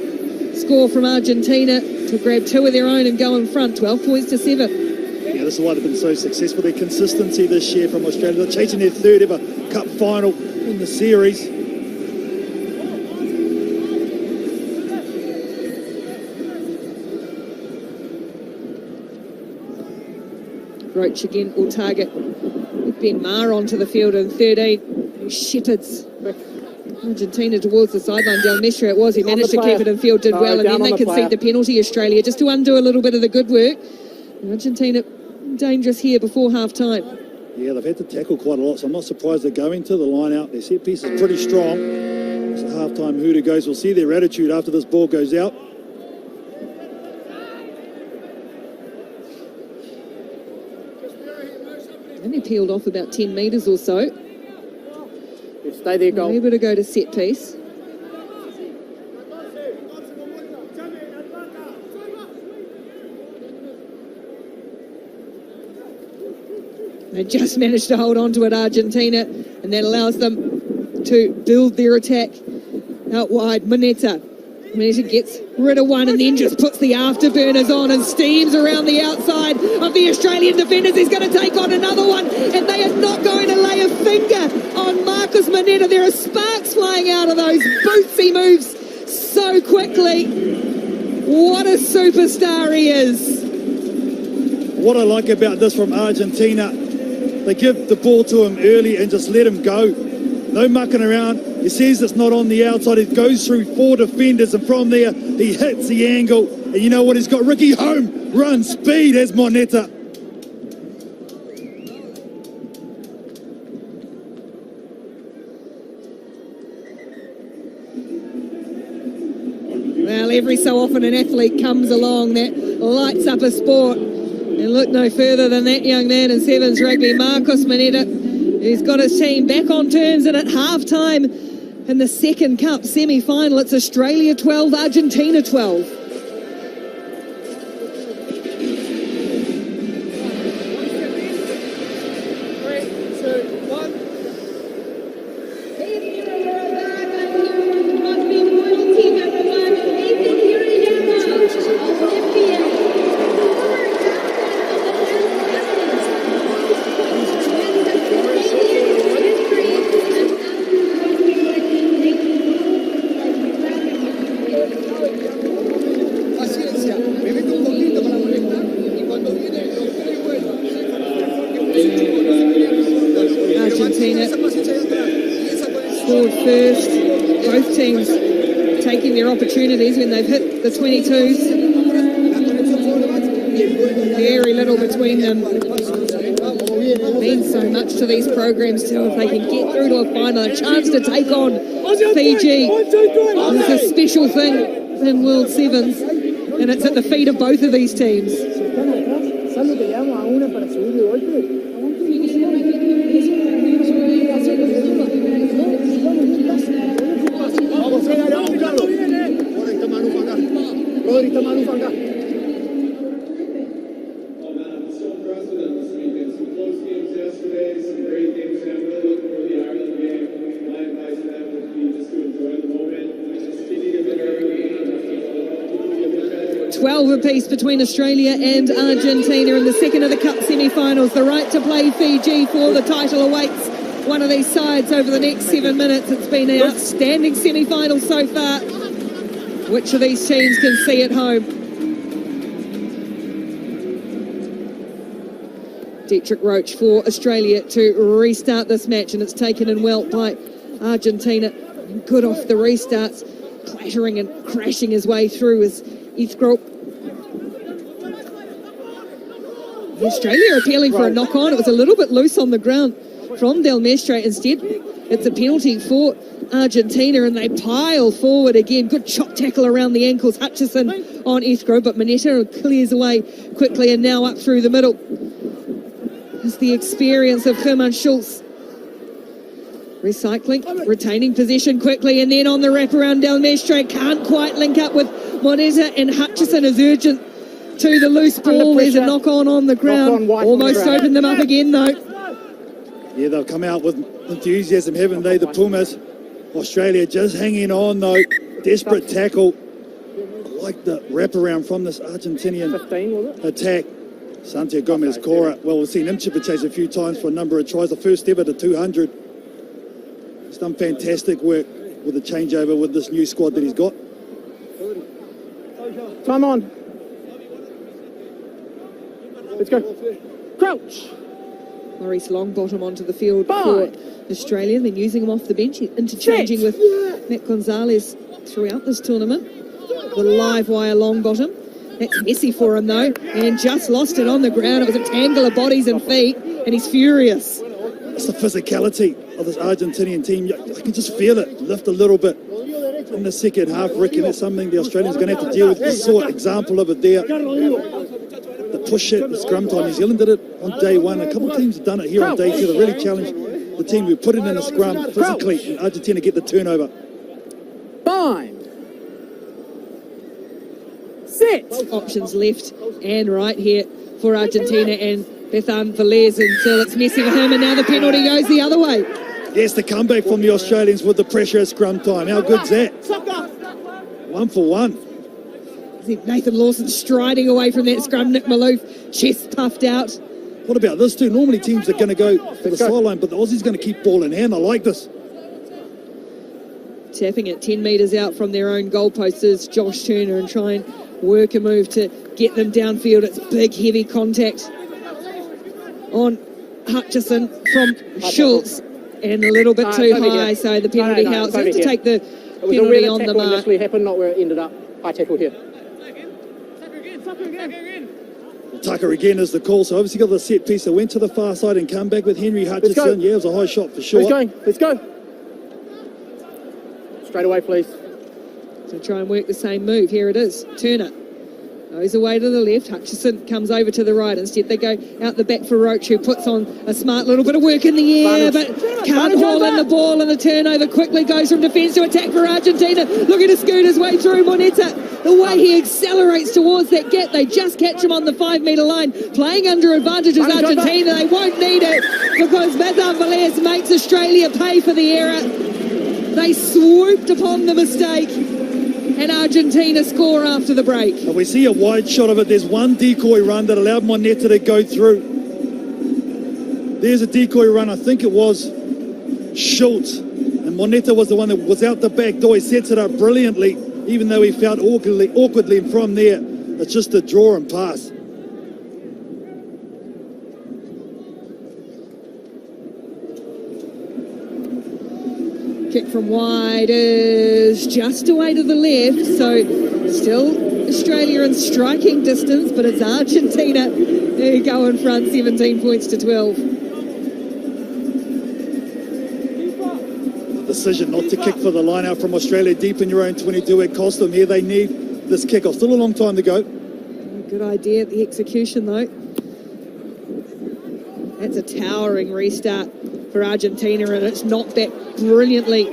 score from Argentina to grab 2 of their own and go in front, 12 points to 7. Yeah, this is why they've been so successful. Their consistency this year from Australia. They're chasing their 3rd ever cup final in the series. Roach again will target Ben Maher onto the field in 13. Shepherds Argentina towards the sideline. Del Mestre it was. He managed to keep it in field, did well, and then they concede the penalty, Australia, just to undo a little bit of the good work. Argentina dangerous here before half-time. Yeah, they've had to tackle quite a lot, so I'm not surprised they're going to the line out. Their set piece is pretty strong. So half-time hooter goes. We'll see their attitude after this ball goes out. And they peeled off about 10 metres or so. Stay there, goal. Able to go to set piece. They just managed to hold on to it, Argentina, and that allows them to build their attack out wide. Moneta gets rid of one and then just puts the afterburners on and steams around the outside of the Australian defenders. He's going to take on another one, and they are not going to lay a finger on Marcus Moneta. There are sparks flying out of those boots. He moves so quickly. What a superstar he is. What I like about this from Argentina, they give the ball to him early and just let him go. No mucking around. He says it's not on the outside. It goes through 4 defenders, and from there, he hits the angle. And you know what? He's got Ricky home run speed as Moneta. Well, every so often an athlete comes along that lights up a sport. And look no further than that young man in Sevens rugby, Marcus Moneta. He's got his team back on terms, and at half-time in the second cup semi-final, it's Australia 12, Argentina 12. Argentina scored first. Both teams taking their opportunities when they've hit the 22s. Very little between them. It means so much to these programs too. If they can get through to a final, a chance to take on Fiji. It's a special thing in World Sevens, and it's at the feet of both of these teams. Apiece between Australia and Argentina in the second of the Cup semi-finals. The right to play Fiji for the title awaits one of these sides over the next 7 minutes. It's been an outstanding semi-final so far. which of these teams can see it home. Dietrich Roach for Australia to restart this match, and it's taken in well by Argentina. Good off the restarts, clattering and crashing his way through his Heathrow. Australia appealing for a knock-on. It was a little bit loose on the ground from Del Mestre. Instead, it's a penalty for Argentina, and they pile forward again. Good chop tackle around the ankles. Hutchison on Heathrow, but Moneta clears away quickly, and now up through the middle is the experience of Herman Schultz. Recycling, retaining possession quickly, and then on the wraparound, Del Mestre can't quite link up with Moneta, and Hutchison is urgent to the loose ball. There's a knock-on the ground. Almost opened them up again, though. Yeah, they'll come out with enthusiasm, haven't they, the Pumas? Australia just hanging on, though. Desperate tackle. I like the wraparound from this Argentinian attack. Santiago Gomez Cora. Well, we've seen him chip a chase a few times for a number of tries. The first ever to 200. He's done fantastic work with the changeover with this new squad that he's got. Time on. Let's go. Crouch. Maurice Longbottom onto the field for Australia. Then using him off the bench, interchanging with Matt Gonzalez throughout this tournament. The live wire Longbottom. That's messy for him though, and just lost it on the ground. It was a tangle of bodies and feet, and he's furious. It's the physicality of this Argentinian team. I can just feel it lift a little bit in the second half, Rick, and that's something the Australians are going to have to deal with. You saw an example of it there. The push it, the scrum time. New Zealand did it on day one. A couple of teams have done it here on day two. They really challenged the team who put it in a scrum physically, and Argentina get the turnover. Bind. Sit. Options left and right here for Argentina, and Bethan Velez until it's messy for him, and now the penalty goes the other way. Yes, the comeback from the Australians with the pressure at scrum time. How good's that? 1 for 1. Nathan Lawson striding away from that scrum. Nick Malouf, chest puffed out. What about this too? Normally teams are going to go for the sideline, but the Aussies going to keep ball in hand. I like this. Tapping it 10 metres out from their own goalposts is Josh Turner, and try and work a move to get them downfield. It's big, heavy contact on Hutchison from Schultz, and a little bit too high, so the penalty helps. Have to take the penalty on the mark. Initially happened, not where it ended up. High tackle here. Tucker again is the call, so obviously got the set piece that went to the far side and come back with Henry Hutchison. Yeah, it was a high shot for sure. Let's go. Straight away, please. So try and work the same move. Here it is. Turner goes away to the left. Hutchison comes over to the right. Instead, they go out the back for Roach, who puts on a smart little bit of work in the air, but can't haul in the ball, and the turnover quickly goes from defence to attack for Argentina. Looking to scoot his way through. Moneta, the way he accelerates towards that gap, they just catch him on the 5 metre line. Playing under advantage is Argentina. They won't need it because Bethan Velez makes Australia pay for the error. They swooped upon the mistake, and Argentina score after the break. And we see a wide shot of it. There's one decoy run that allowed Moneta to go through. There's a decoy run. I think it was Schultz. And Moneta was the one that was out the back door. He sets it up brilliantly, even though he found awkwardly from there. It's just a draw and pass. Kick from wide is just away to the left, so still Australia in striking distance, but it's Argentina who go in front, 17 points to 12. Decision not to kick for the line out from Australia deep in your own 22. It cost them here. They need this kickoff. Still a long time to go. Good idea at the execution, though. That's a towering restart for Argentina, and it's knocked back brilliantly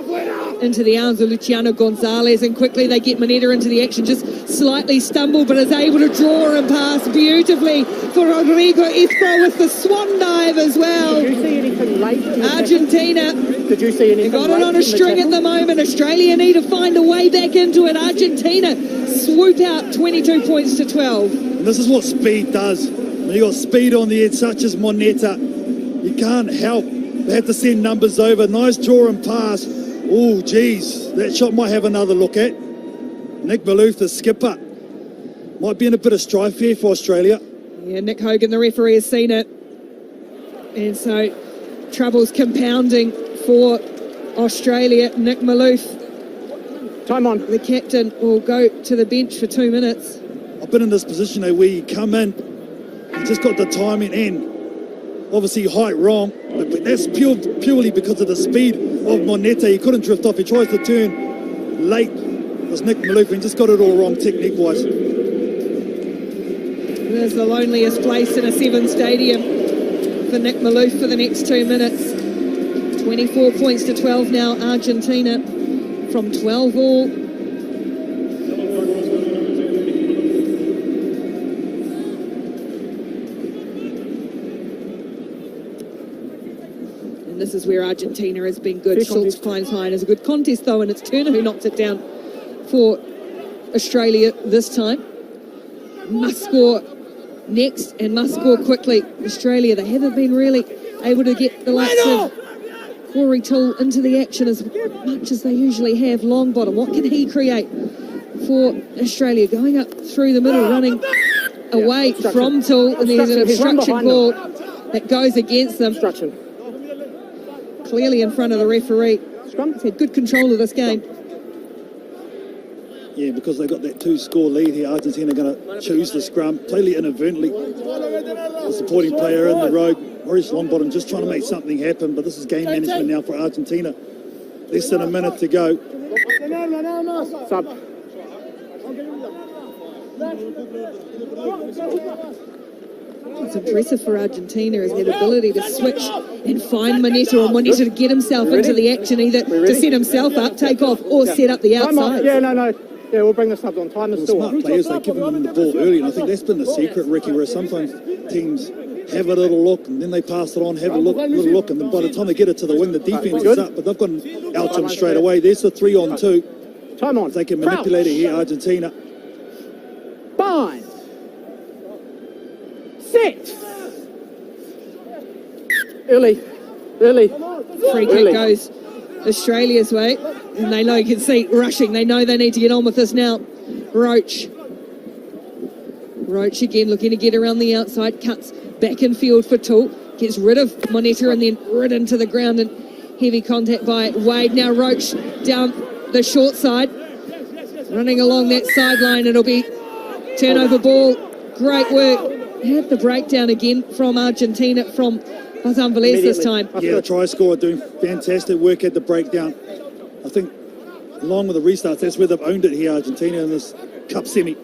into the arms of Luciano Gonzalez, and quickly they get Moneta into the action, just slightly stumbled, but is able to draw and pass beautifully for Rodrigo Heathrow with the swan dive as well. Did you see anything late in the Argentina, Did you see anything they got it on a string at the moment. Australia need to find a way back into it. Argentina swoop out 22 points to 12. And this is what speed does. When you got speed on the edge, such as Moneta, you can't help. They have to send numbers over. Nice draw and pass. Oh, geez. That shot might have another look at. Nick Malouf, the skipper, might be in a bit of strife here for Australia. Yeah, Nick Hogan, the referee, has seen it. And so trouble's compounding for Australia. Nick Malouf, Time on. the captain, will go to the bench for 2 minutes. I've been in this position where you come in, you just got the timing in. Obviously height wrong, but that's purely because of the speed of Moneta. He couldn't drift off. He tries to turn late. It was Nick Malouf and just got it all wrong technique-wise. There's the loneliest place in a Seven stadium for Nick Malouf for the next 2 minutes. 24 points to 12 now, Argentina from 12 all. And this is where Argentina has been good. Schultz finds high and is a good contest though, and it's Turner who knocks it down for Australia this time. Must score next and must score quickly. Australia, they haven't been really able to get the likes of Corey Toole into the action as much as they usually have. Longbottom, what can he create for Australia? Going up through the middle, running away from Toole, and there's an obstruction call that goes against them. Clearly in front of the referee. He's had good control of this game. Yeah, because they got that 2-score lead here, Argentina are going to choose the scrum totally inadvertently. The supporting player in the road, Maurice Longbottom, just trying to make something happen, but this is game management now for Argentina. Less than a minute to go. Sub. It's impressive for Argentina is their ability to switch and find Moneta, or Moneta to get himself into the action, either to set himself up, take off, or set up the outside. Yeah, no. Yeah, we'll bring the subs on. Time is still Smart players, they give them the ball early, and I think that's been the secret, Ricky, where sometimes teams have a little look and then they pass it on, have a little look, and then by the time they get it to the wing, the defense is up, but they've gone out to them straight away. There's the 3-on-2. Time on. They can manipulate it here, Argentina. 5. 6. Early. Free kick goes Australia's way, and they know, you can see rushing. They know they need to get on with this now. Roach again looking to get around the outside, cuts back in field for Toole, gets rid of Moneta and then ridden to the ground, and heavy contact by Wade. Now Roach down the short side, running along that sideline. It'll be turnover ball. Great work. Had the breakdown again from Argentina, from Bazan Velez this time. Yeah, the try scorer doing fantastic work at the breakdown. I think along with the restarts, that's where they've owned it here, Argentina, in this Cup semi.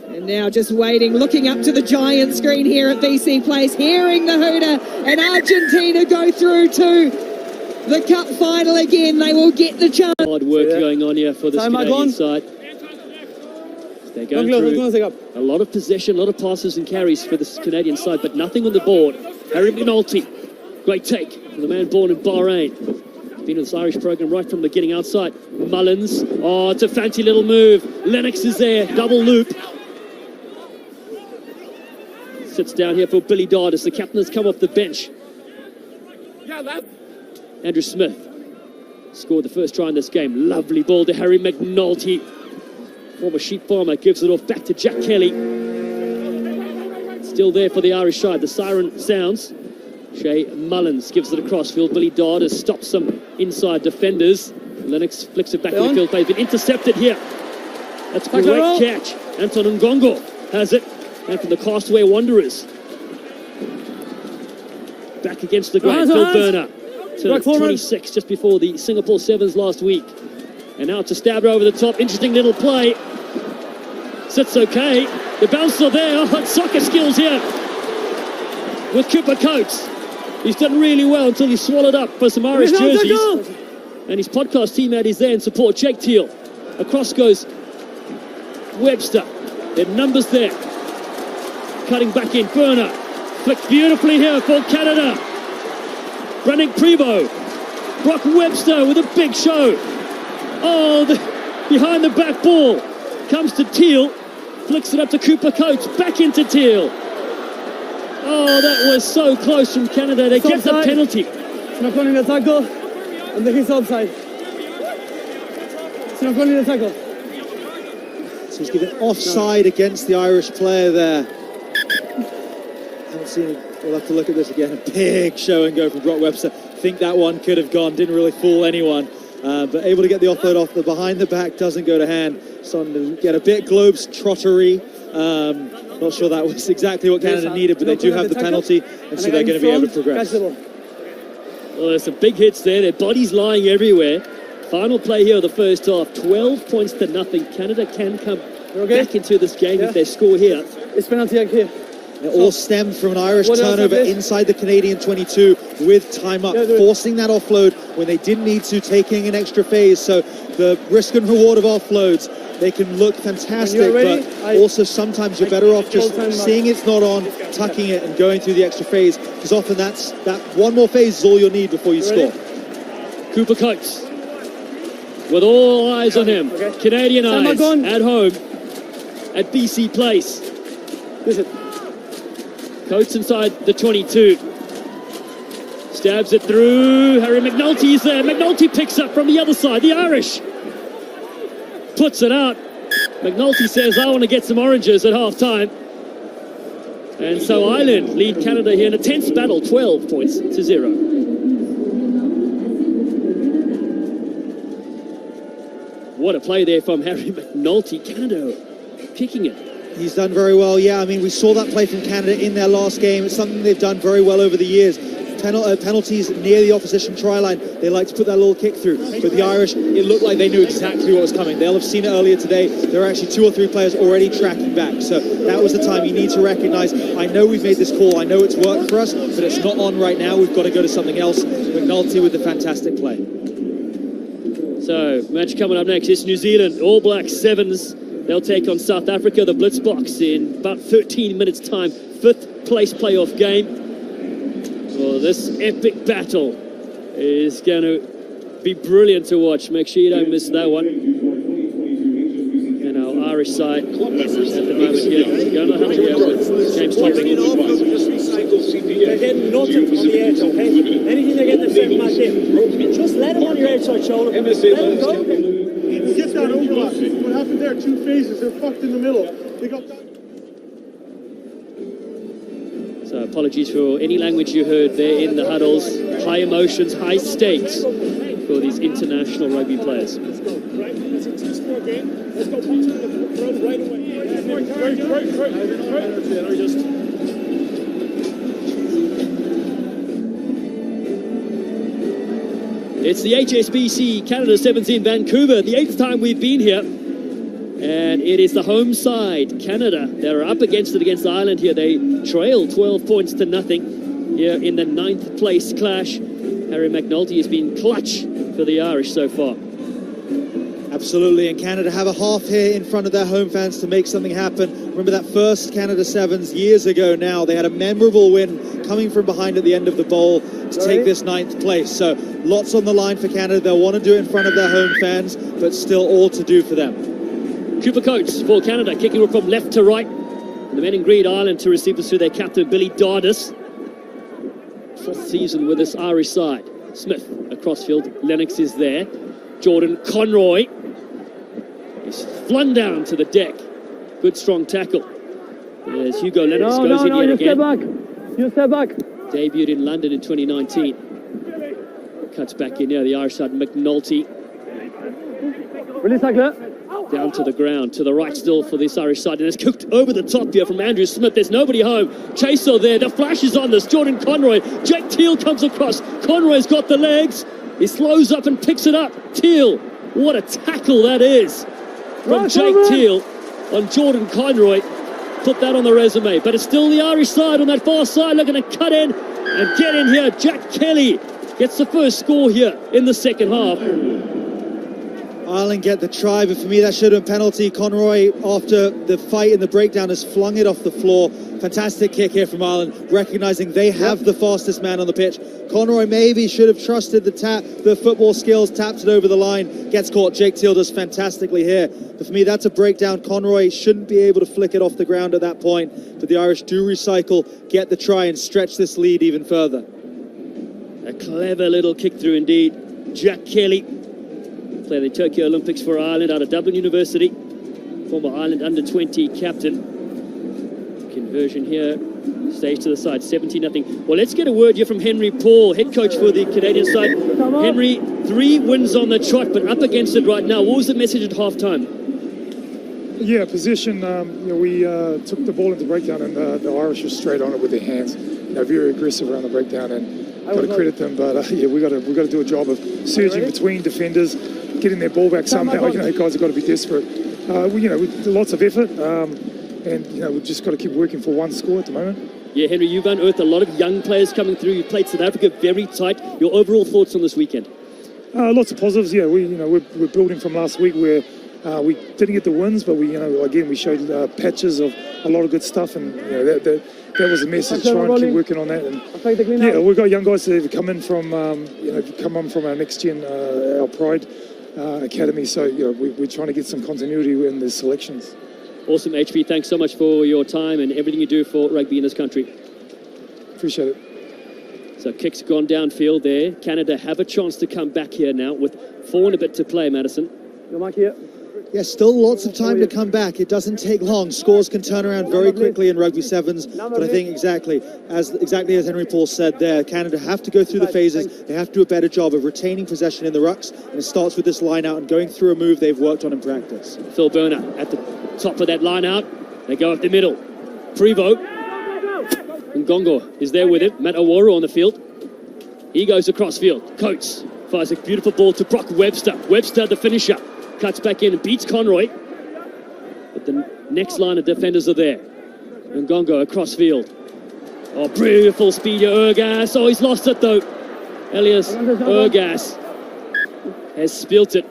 And now just waiting, looking up to the giant screen here at BC Place, hearing the hooter, and Argentina go through to the Cup final again. They will get the chance. Hard work going on here for this Canadian side. They're going through a lot of possession, a lot of passes and carries for this Canadian side, but nothing on the board. Harry McNulty, great take from the man born in Bahrain. Been in this Irish program right from the beginning outside. Mullins, oh, it's a fancy little move. Lennox is there, double loop. Sits down here for Billy Dodd as the captain has come off the bench. Andrew Smith scored the first try in this game. Lovely ball to Harry McNulty. Former sheep farmer gives it off back to Jack Kelly. Still there for the Irish side. The siren sounds. Shay Mullins gives it across field. Billy Dodd has stopped some inside defenders. Lennox flicks it back to the field. They've been intercepted here. That's a great catch. Anton Ngongo has it. And from the Castaway Wanderers. Back against the grain. Phil Burner. To 26 just before the Singapore Sevens last week. And now it's a stabber over the top. Interesting little play. Sits okay. The bounce are there. Oh, soccer skills here with Cooper Coates. He's done really well until he's swallowed up for some Irish jerseys. And his podcast teammate is there in support. Jake Teal. Across goes Webster. Their numbers there. Cutting back in. Burner. Flicked beautifully here for Canada. Running Prebo. Brock Webster with a big show. Oh, behind the back ball. Comes to Teal. Flicks it up to Cooper Coates. Back into Teal. Oh, that was so close from Canada. They get the penalty. It's not calling the tackle. And then he's offside. It's not calling the tackle. So he's given offside against the Irish player there. Haven't seen it. We'll have to look at this again. A big show and go from Brock Webster. I think that one could have gone. Didn't really fool anyone. But able to get the offload off the behind the back, doesn't go to hand. Starting to get a bit globe-trottery. Not sure that was exactly what Canada needed, but they do have the penalty, and so they're going to be able to progress. Well, there's some big hits there. Their bodies lying everywhere. Final play here of the first half. 12 points to nothing. Canada can come back into this game if they score here. It's penalty here. It all stemmed from an Irish turnover inside the Canadian 22 with time up, forcing that offload when they didn't need to, taking an extra phase. So the risk and reward of offloads, they can look fantastic, but also sometimes you're better off just seeing it's not on, tucking it and going through the extra phase, because often that one more phase is all you'll need before you score. Cooper Coates, with all eyes on him. Canadian eyes at home at BC Place. Coates inside the 22. Stabs it through. Harry McNulty's there. McNulty picks up from the other side. The Irish puts it out. McNulty says, I want to get some oranges at half time. And so Ireland lead Canada here in a tense battle, 12 points to 0. What a play there from Harry McNulty. Canada kicking it. He's done very well, yeah. I mean, we saw that play from Canada in their last game. It's something they've done very well over the years. Penalties near the opposition try line, they like to put that little kick through. But the Irish, it looked like they knew exactly what was coming. They'll have seen it earlier today. There are actually 2 or 3 players already tracking back. So that was the time you need to recognise, I know we've made this call, I know it's worked for us, but it's not on right now. We've got to go to something else. McNulty with the fantastic play. So, match coming up next is New Zealand, All Blacks Sevens. They'll take on South Africa, the Blitz box, in about 13 minutes' time. 5th place playoff game. Well, this epic battle is going to be brilliant to watch. Make sure you don't miss that one. And our Irish side at the moment here, going to have to go with James Topping. They're getting nothing on the edge, okay? Anything they get in the second match in, just let them on your outside shoulder. Let them go. Get that overlap. What happened there? 2 phases. They're fucked in the middle. They got that. So apologies for any language you heard there in the huddles. High emotions, high stakes for these international rugby players. Let's go. Right? It's a 2-score game. Let's go punch in the throat right away. It's the HSBC Canada Sevens in Vancouver, the 8th time we've been here. And it is the home side, Canada. They're up against it against Ireland here. They trail 12 points to nothing here in the 9th place clash. Harry McNulty has been clutch for the Irish so far. Absolutely, and Canada have a half here in front of their home fans to make something happen. Remember that first Canada Sevens years ago now. They had a memorable win coming from behind at the end of the bowl to take this 9th place. So lots on the line for Canada. They'll want to do it in front of their home fans, but still all to do for them. Cooper Coates for Canada, kicking it from left to right. And the men in green, Ireland, to receive this through their captain, Billy Dardis. 4th season with this Irish side. Smith across field. Lennox is there. Jordan Conroy is flung down to the deck. Good strong tackle. There's Hugo Lennox goes in yet again. You step back. Debuted in London in 2019. Cuts back in here, the Irish side, McNulty. Release tackler. Down to the ground, to the right still for this Irish side, and it's cooked over the top here from Andrew Smith. There's nobody home. Chaser there, the flash is on this. Jordan Conroy, Jake Teal comes across. Conroy's got the legs. He slows up and picks it up. Teal, what a tackle that is from Jake Teal on Jordan Conroy. Put that on the resume, but it's still the Irish side on that far side looking to cut in and get in here. Jack Kelly gets the first score here in the second half. Ireland get the try, but for me that should have been penalty. Conroy, after the fight and the breakdown, has flung it off the floor. Fantastic kick here from Ireland, recognising they have the fastest man on the pitch. Conroy maybe should have trusted the football skills, tapped it over the line, gets caught. Jake Teal does fantastically here. But for me, that's a breakdown. Conroy shouldn't be able to flick it off the ground at that point, but the Irish do recycle, get the try and stretch this lead even further. A clever little kick through indeed. Jack Kelly, played the Tokyo Olympics for Ireland out of Dublin University. former Ireland under-20 captain. Conversion here, stage to the side, 17-0. Well, let's get a word here from Henry Paul, head coach for the Canadian side. Henry, 3 wins on the trot, but up against it right now. What was the message at half-time? Yeah, position. We took the ball into breakdown, and the Irish were straight on it with their hands. Very aggressive around the breakdown, and got to credit them. But we got to do a job of surging between defenders, getting their ball back somehow. Guys have got to be desperate. With lots of effort, and we've just got to keep working for one score at the moment. Yeah, Henry, you've unearthed a lot of young players coming through. You played South Africa very tight. Your overall thoughts on this weekend? Lots of positives. Yeah, we're building from last week where we didn't get the wins, but we showed patches of a lot of good stuff, and that was the message. Try and keep working on that. And we've got young guys that have come in from our next gen, our Pride Academy. So we're trying to get some continuity in the selections. Awesome, HP. Thanks so much for your time and everything you do for rugby in this country. Appreciate it. So kicks gone downfield there. Canada have a chance to come back here now with 4 and a bit to play, Madison. Yeah, still lots of time to come back. It doesn't take long. Scores can turn around very quickly in Rugby Sevens, but I think exactly as Henry Paul said there, Canada have to go through the phases. They have to do a better job of retaining possession in the rucks, and it starts with this line out and going through a move they've worked on in practice. Phil Berner at the top of that line out. They go up the middle. Prevost. Ngongo is there with it. Matt Awara on the field. He goes across field. Coates fires a beautiful ball to Brock Webster. Webster, the finisher. Cuts back in and beats Conroy. But the next line of defenders are there. Ngongo across field. Oh, beautiful speed of Ergas. Oh, he's lost it though. Elias Ergas has spilt it.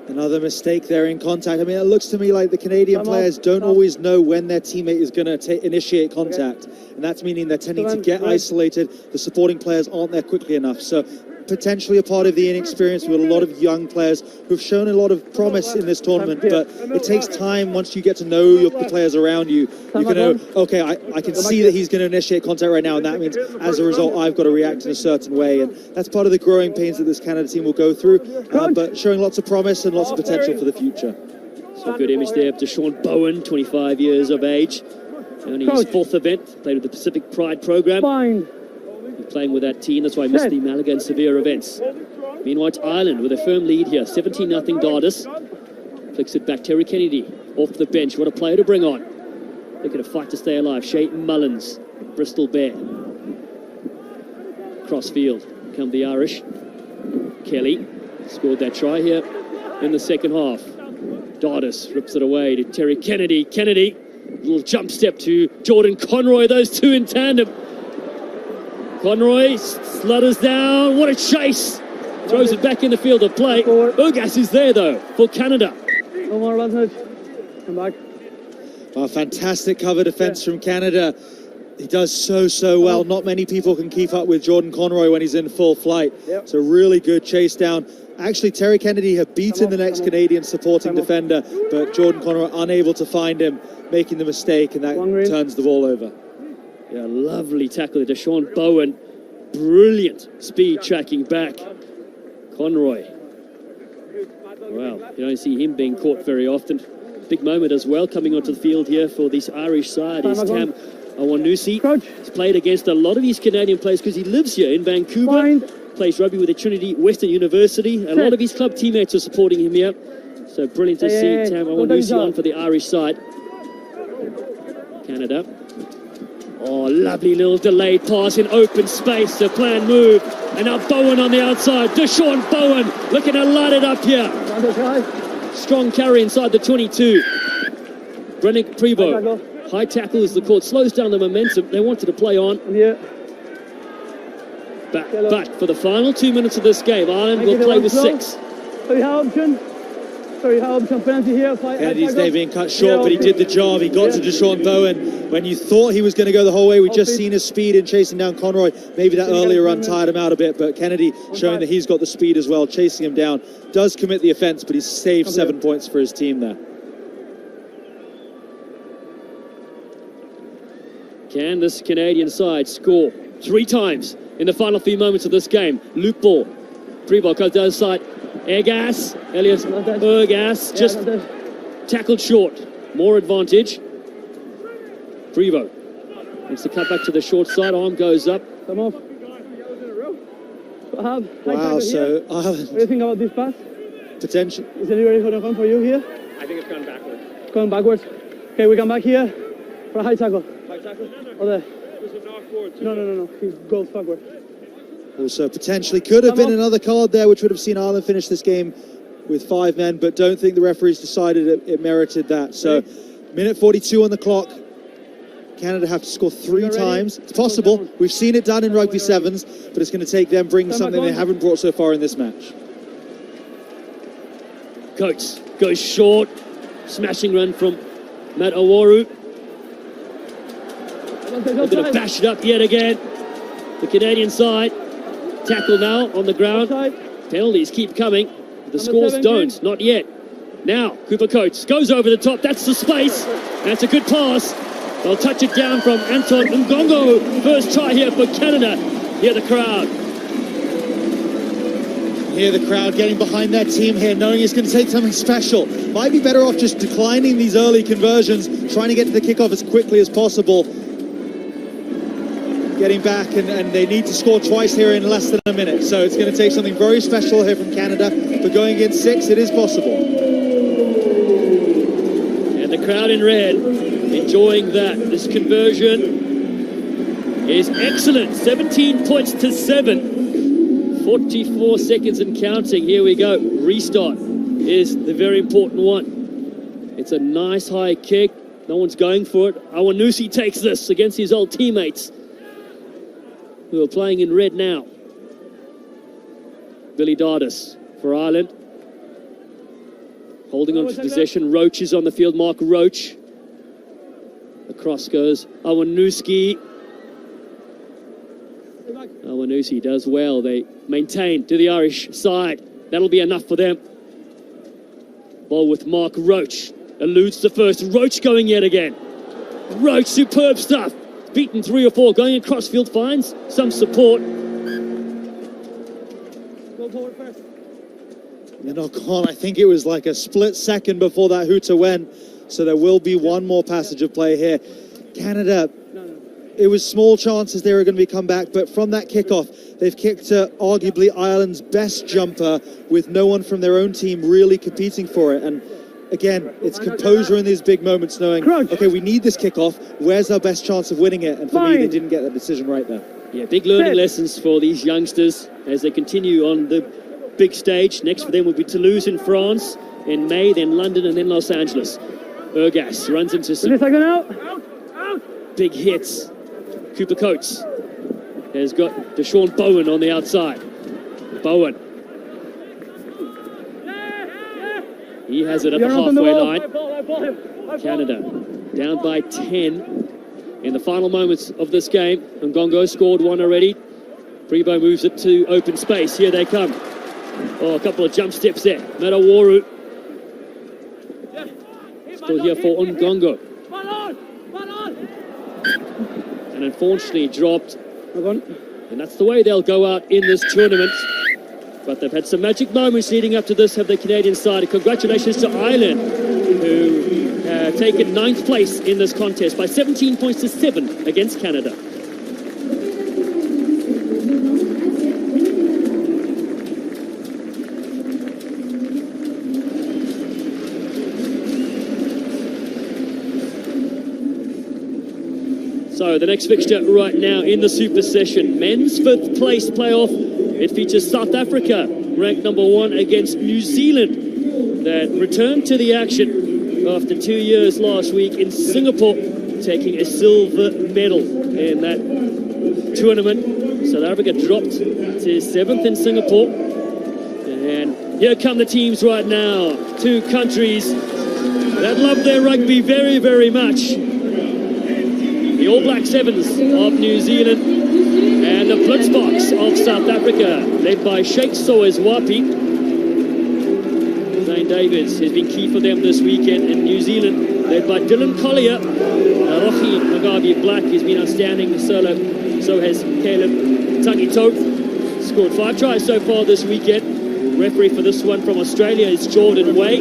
Another mistake there in contact. I mean, it looks to me like the Canadian players don't always know when their teammate is going to initiate contact. And that's meaning they're tending to get isolated. The supporting players aren't there quickly enough. So potentially a part of the inexperience with a lot of young players who've shown a lot of promise in this tournament, but it takes time. Once you get to know the players around you, you can know, okay, I can see that he's going to initiate contact right now, and that means as a result I've got to react in a certain way, and that's part of the growing pains that this Canada team will go through, but showing lots of promise and lots of potential for the future. So good image there of Deshaun Bowen, 25 years of age, only his 4th event, played with the Pacific Pride program. Playing with that team, that's why I missed the Malaga and Severe events. Meanwhile, Ireland with a firm lead here, 17-0 Goddess. Flicks it back, Terry Kennedy off the bench. What a player to bring on. Looking to fight to stay alive. Shayton Mullins, Bristol Bear. Crossfield, come the Irish. Kelly scored that try here in the second half. Goddess rips it away to Terry Kennedy. Kennedy, little jump step to Jordan Conroy, those two in tandem. Conroy slutters down. What a chase. Throws it back in the field of play. Ergas is there, though, for Canada. No more advantage. Come back. Oh, fantastic cover defense from Canada. He does so well. Not many people can keep up with Jordan Conroy when he's in full flight. It's a really good chase down. Actually, Terry Kennedy had beaten the next Canadian supporting defender, but Jordan Conroy unable to find him, making the mistake, and that turns the ball over. Yeah, lovely tackle there. Deshaun Bowen, brilliant speed tracking back. Conroy. Well, you don't see him being caught very often. Big moment as well coming onto the field here for this Irish side is Tam Awanusi. He's played against a lot of these Canadian players because he lives here in Vancouver. Plays rugby with the Trinity Western University. A lot of his club teammates are supporting him here. So brilliant to see Tam Awanusi on for the Irish side. Canada. Oh, lovely little delayed pass in open space, a planned move. And now Bowen on the outside. Deshaun Bowen looking to light it up here. Strong carry inside the 22. Brennick Prevost. High tackle as the court slows down the momentum. They wanted to play on. But for the final 2 minutes of this game, Ireland will play with 6. Kennedy's day being cut short, but he did the job. He got to Deshaun Bowen when you thought he was going to go the whole way. We've just seen his speed in chasing down Conroy. Maybe that earlier run tired him out a bit, but Kennedy showing that he's got the speed as well, chasing him down. Does commit the offence, but he's saved 7 points for his team there. Can this Canadian side score 3 times in the final few moments of this game? Loop ball. Prevost goes to the other side. Ergas, Elias Ergas, just tackled short. More advantage. Prevo wants to cut back to the short side. Arm goes up. Come off. Wow, so Ireland. What do you think about this pass? Potential. Is anybody going to come for you here? I think it's going backwards. Going backwards. Okay, we come back here for a high tackle. High tackle? Or there. There's a knock forward. No. He goes backward. Also, potentially could have been another card there, which would have seen Ireland finish this game with 5 men, but don't think the referees decided it merited that. So, minute 42 on the clock. Canada have to score 3 times. It's possible. We've seen it done in Rugby Sevens, but it's going to take them bringing something they haven't brought so far in this match. Coates goes short. Smashing run from Matt Awaru. They're going to bash it up yet again. The Canadian side. Tackle now on the ground. Penalties keep coming. The scores don't. Not yet. Now, Cooper Coates goes over the top. That's the space. That's a good pass. They'll touch it down from Anton Ngongo. First try here for Canada. Hear the crowd. Hear the crowd getting behind their team here, knowing it's going to take something special. Might be better off just declining these early conversions, trying to get to the kickoff as quickly as possible. Getting back, and they need to score twice here in less than a minute. So it's going to take something very special here from Canada. But going against 6, it is possible. And the crowd in red enjoying that. This conversion is excellent. 17 points to 7. 44 seconds and counting. Here we go. Restart is the very important one. It's a nice high kick. No one's going for it. Awanusi takes this against his old teammates, who are playing in red now. Billy Dardis for Ireland. Holding on to possession. Roach is on the field. Mark Roach. Across goes Awanusi. Awanusi does well. They maintain to the Irish side. That'll be enough for them. Ball with Mark Roach. Eludes the first. Roach going yet again. Roach, superb stuff. Beaten 3 or 4, going across field, finds some support. Go forward first. They're not gone. I think it was like a split second before that hooter went. So there will be one more passage of play here. Canada, it was small chances they were going to be come back, but from that kickoff, they've kicked to arguably Ireland's best jumper with no one from their own team really competing for it. And again, it's composure in these big moments, knowing, okay, we need this kickoff. Where's our best chance of winning it? And for me, they didn't get that decision right there. Yeah, big learning lessons for these youngsters as they continue on the big stage. Next for them will be Toulouse in France in May, then London, and then Los Angeles. Ergas runs into some big hits. Cooper Coates has got Deshaun Bowen on the outside. Bowen. He has it at the halfway line. Canada down by 10 in the final moments of this game. Ngongo scored 1 already. Prevo moves it to open space. Here they come. Oh, a couple of jump steps there. Matawaru. Still here for Ngongo. And unfortunately dropped. And that's the way they'll go out in this tournament. But they've had some magic moments leading up to this, have the Canadian side. And congratulations to Ireland, who have taken 9th place in this contest by 17 points to 7 against Canada. So the next fixture right now in the Super Session, men's 5th place playoff. It features South Africa, ranked number 1 against New Zealand, that returned to the action after 2 years last week in Singapore, taking a silver medal in that tournament. South Africa dropped to 7th in Singapore. And here come the teams right now. 2 countries that love their rugby very, very much. The All Black Sevens of New Zealand and the Blitzboks of South Africa, led by Sheikh Soezwapi. Zane Davids has been key for them this weekend in New Zealand, led by Dylan Collier. Rohi Mugabe Black has been outstanding solo, so has Caleb Tangito. Scored 5 tries so far this weekend. Referee for this one from Australia is Jordan Way.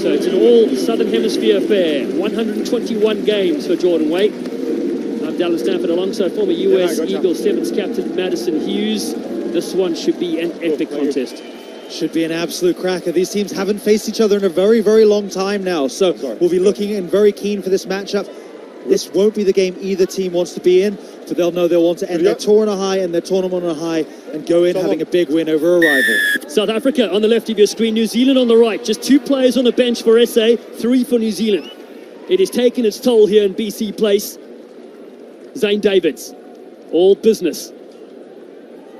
So it's an all Southern Hemisphere affair. 121 games for Jordan Waite. I'm Dallin Stanford alongside former US Eagles Sevens captain Madison Hughes. This one should be an epic contest. Should be an absolute cracker. These teams haven't faced each other in a very, very long time now. So we'll be looking in very keen for this matchup. This won't be the game either team wants to be in, but they'll know they'll want to end their tour on a high and their tournament on a high and go in having a big win over a rival. South Africa on the left of your screen, New Zealand on the right. Just 2 players on the bench for SA, 3 for New Zealand. It has taken its toll here in BC Place. Zane Davids, all business.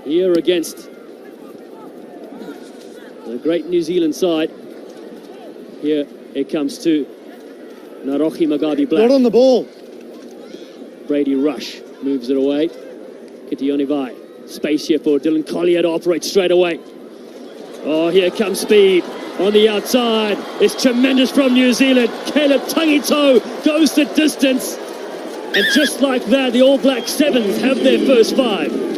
Here against the great New Zealand side. Here it comes to Narohi Magabi Black. Not on the ball. Brady Rush moves it away. Kitione Vai. Space here for Dylan Collier to operate straight away. Oh, here comes speed on the outside. It's tremendous from New Zealand. Caleb Tangito goes the distance. And just like that, the All Black Sevens have their first 5.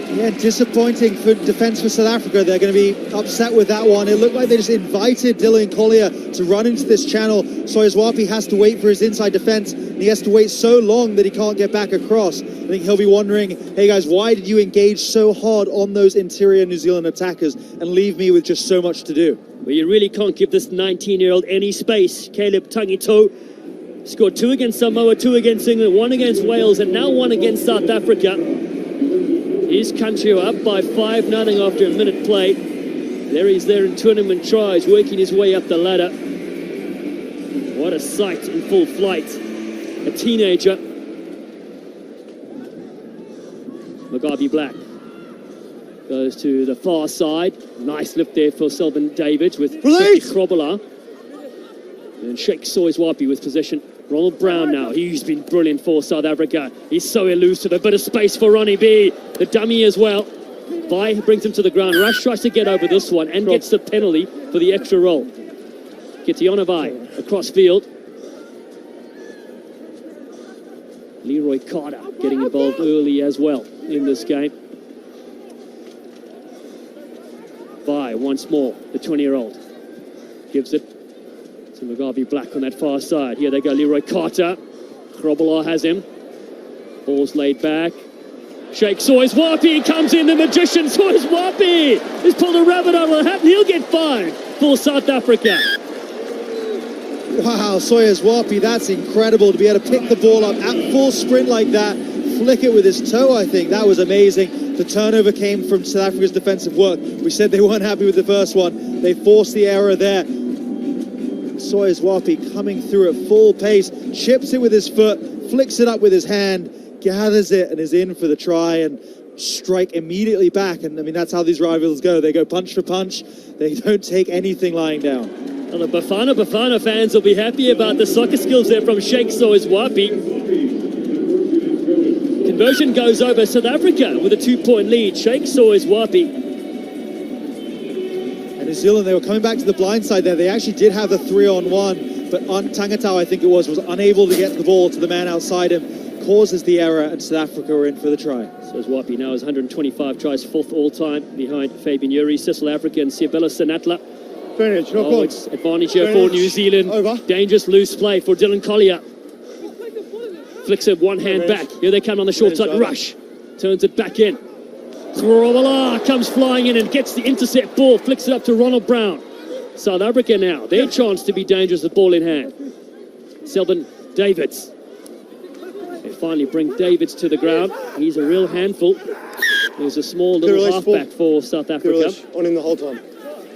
Yeah, disappointing for defence for South Africa. They're going to be upset with that one. It looked like they just invited Dylan Collier to run into this channel. Soyezwapi has to wait for his inside defence, and he has to wait so long that he can't get back across. I think he'll be wondering, hey guys, why did you engage so hard on those interior New Zealand attackers and leave me with just so much to do? Well, you really can't give this 19-year-old any space. Caleb Tangito scored 2 against Samoa, 2 against England, 1 against Wales, and now 1 against South Africa. His country are up by 5-0 after a minute play. There he's there in tournament tries, working his way up the ladder. What a sight in full flight. A teenager. Magabi Black goes to the far side. Nice lift there for Selvin Davids with Krobola. And Sheikh Soyezwapi with possession. Ronald Brown now, he's been brilliant for South Africa. He's so elusive, a bit of space for Ronnie B, the dummy as well. Vai brings him to the ground. Rush tries to get over this one and gets the penalty for the extra roll. Kitione Vai across field. Leroy Carter getting involved early as well in this game. Vai once more, the 20-year-old, gives it to Magabi Black on that far side. Here they go, Leroy Carter. Krobola has him. Ball's laid back. Sheikh Soyezwapi comes in, the magician Soyezwapi has pulled a rabbit out of the hat, and he'll get 5 for South Africa. Wow, Soyezwapi, that's incredible to be able to pick the ball up at full sprint like that, flick it with his toe, I think. That was amazing. The turnover came from South Africa's defensive work. We said they weren't happy with the first one. They forced the error there. Soyezwapi coming through at full pace, chips it with his foot, flicks it up with his hand, gathers it and is in for the try and strike immediately back. And I mean, that's how these rivals go. They go punch for punch. They don't take anything lying down. Well, the Bafana fans will be happy about the soccer skills there from Sheikh Soyezwapi. Conversion goes over South Africa with a 2-point lead. Sheikh Soyezwapi. New Zealand, they were coming back to the blind side there. They actually did have a 3-on-1, but Tangatau, I think it was unable to get the ball to the man outside him, causes the error, and South Africa are in for the try. Soyezwapi now has 125 tries, 4th all-time, behind Fabian Yuri, Cecil Africa, and Siabela Sanatla. It's advantage here for New Zealand. Over. Dangerous loose play for Dylan Collier. Flicks it one hand back. Here they come on the short side. Rush turns it back in. Krobola comes flying in and gets the intercept ball, flicks it up to Ronald Brown. South Africa now, their chance to be dangerous with ball in hand. Selvin Davids. They finally bring Davids to the ground. He's a real handful. There's a small little halfback for South Africa. On him the whole time.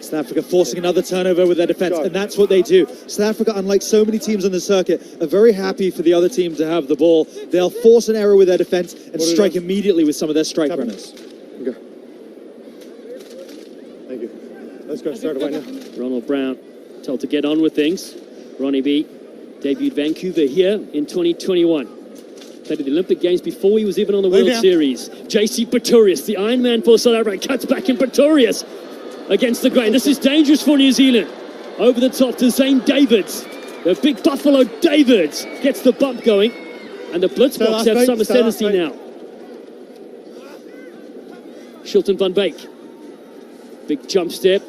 South Africa forcing another turnover with their defence, and that's what they do. South Africa, unlike so many teams on the circuit, are very happy for the other team to have the ball. They'll force an error with their defence and strike immediately with some of their strike runners. Okay. Thank you. Let's go start it right now. Ronald Brown told to get on with things. Ronnie B debuted Vancouver here in 2021. Played at the Olympic Games before he was even on the World Series. JC Pretorius, the Iron Man for South Africa, cuts back in Pretorius against the grain. This is dangerous for New Zealand. Over the top to Zane Davids. The big Buffalo Davids gets the bump going. And the Blitzboks have some ascendancy now. Shilton van Beek. Big jump step.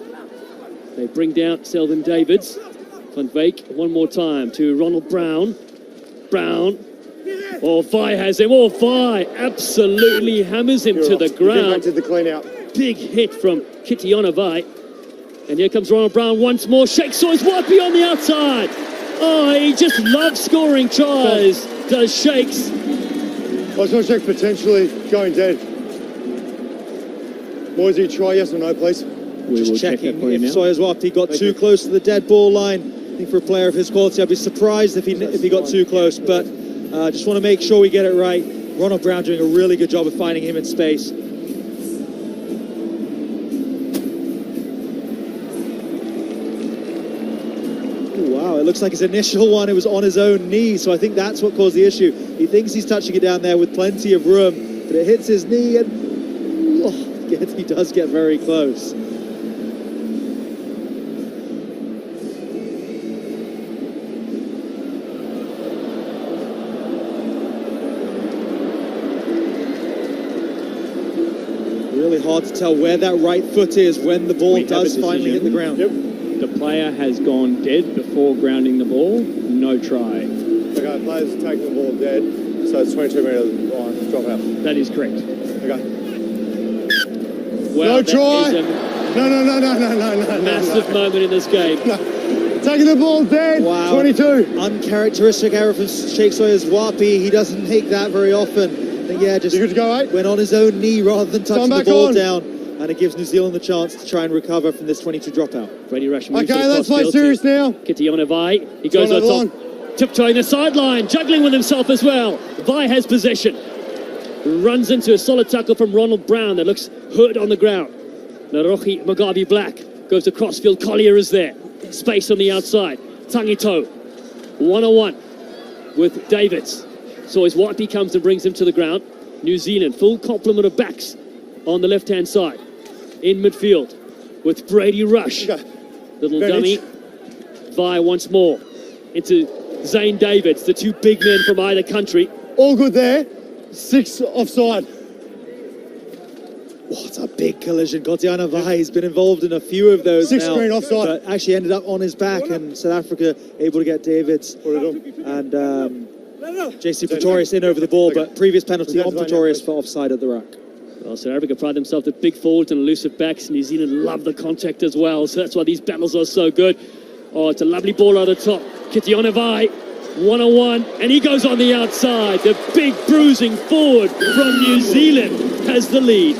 They bring down Selwyn Davids. Van Beek one more time to Ronald Brown. Brown. Oh, Vi has him. Oh, Vi absolutely hammers him to the ground. The clean out. Big hit from Kitiona Vi. And here comes Ronald Brown once more. Shakes Sois-Wapi on the outside. Oh, he just loves scoring tries. Does Shakes. I was going to check potentially going dead. Moisey, try yes or no, please. We will checking if Sois-Wapi got too close to the dead ball line. I think for a player of his quality, I'd be surprised if he got too close. But just want to make sure we get it right. Ronald Brown doing a really good job of finding him in space. Wow, it looks like his initial one, it was on his own knee, so I think that's what caused the issue. He thinks he's touching it down there with plenty of room, but it hits his knee and he does get very close. Really hard to tell where that right foot is when the ball does finally hit the ground. Yep. The player has gone dead before grounding the ball. No try. Okay, player's taking the ball dead, so it's 22 metres line, drop out. That is correct. Okay. Well, no try! No. Massive moment in this game. No. Taking the ball dead, wow. 22. Uncharacteristic error from Shakes Sois-Wapi. He doesn't make that very often. I think, yeah, just you good to go, mate? Went on his own knee rather than touching the ball down. And it gives New Zealand the chance to try and recover from this 22 dropout. Brady Rush moves okay, let's play serious now. Kitiona Vi. He goes on top, tiptoeing the sideline, juggling with himself as well. Vi has possession. Runs into a solid tackle from Ronald Brown that looks hurt on the ground. Narohi Mugabe Black goes to crossfield. Collier is there. Space on the outside. Tangito. 1-on-1 with Davids. Sois-Wapi comes and brings him to the ground. New Zealand, full complement of backs on the left-hand side. In midfield with Brady Rush. Little dummy. Vi once more into Zane Davids, the two big men from either country. All good there. 6 offside. What a big collision. Kitiona Vi has been involved in a few of those 6 now, screen offside. but actually ended up on his back, and South Africa able to get Davids and JC Pretorius in over the ball, but previous penalty on Pretorius for offside at the ruck. Well, South Africa pride themselves with big forwards and elusive backs. New Zealand love the contact as well, so that's why these battles are so good. Oh, it's a lovely ball out of the top. Kitiona Vi, 1-on-1, and he goes on the outside. The big bruising forward from New Zealand has the lead.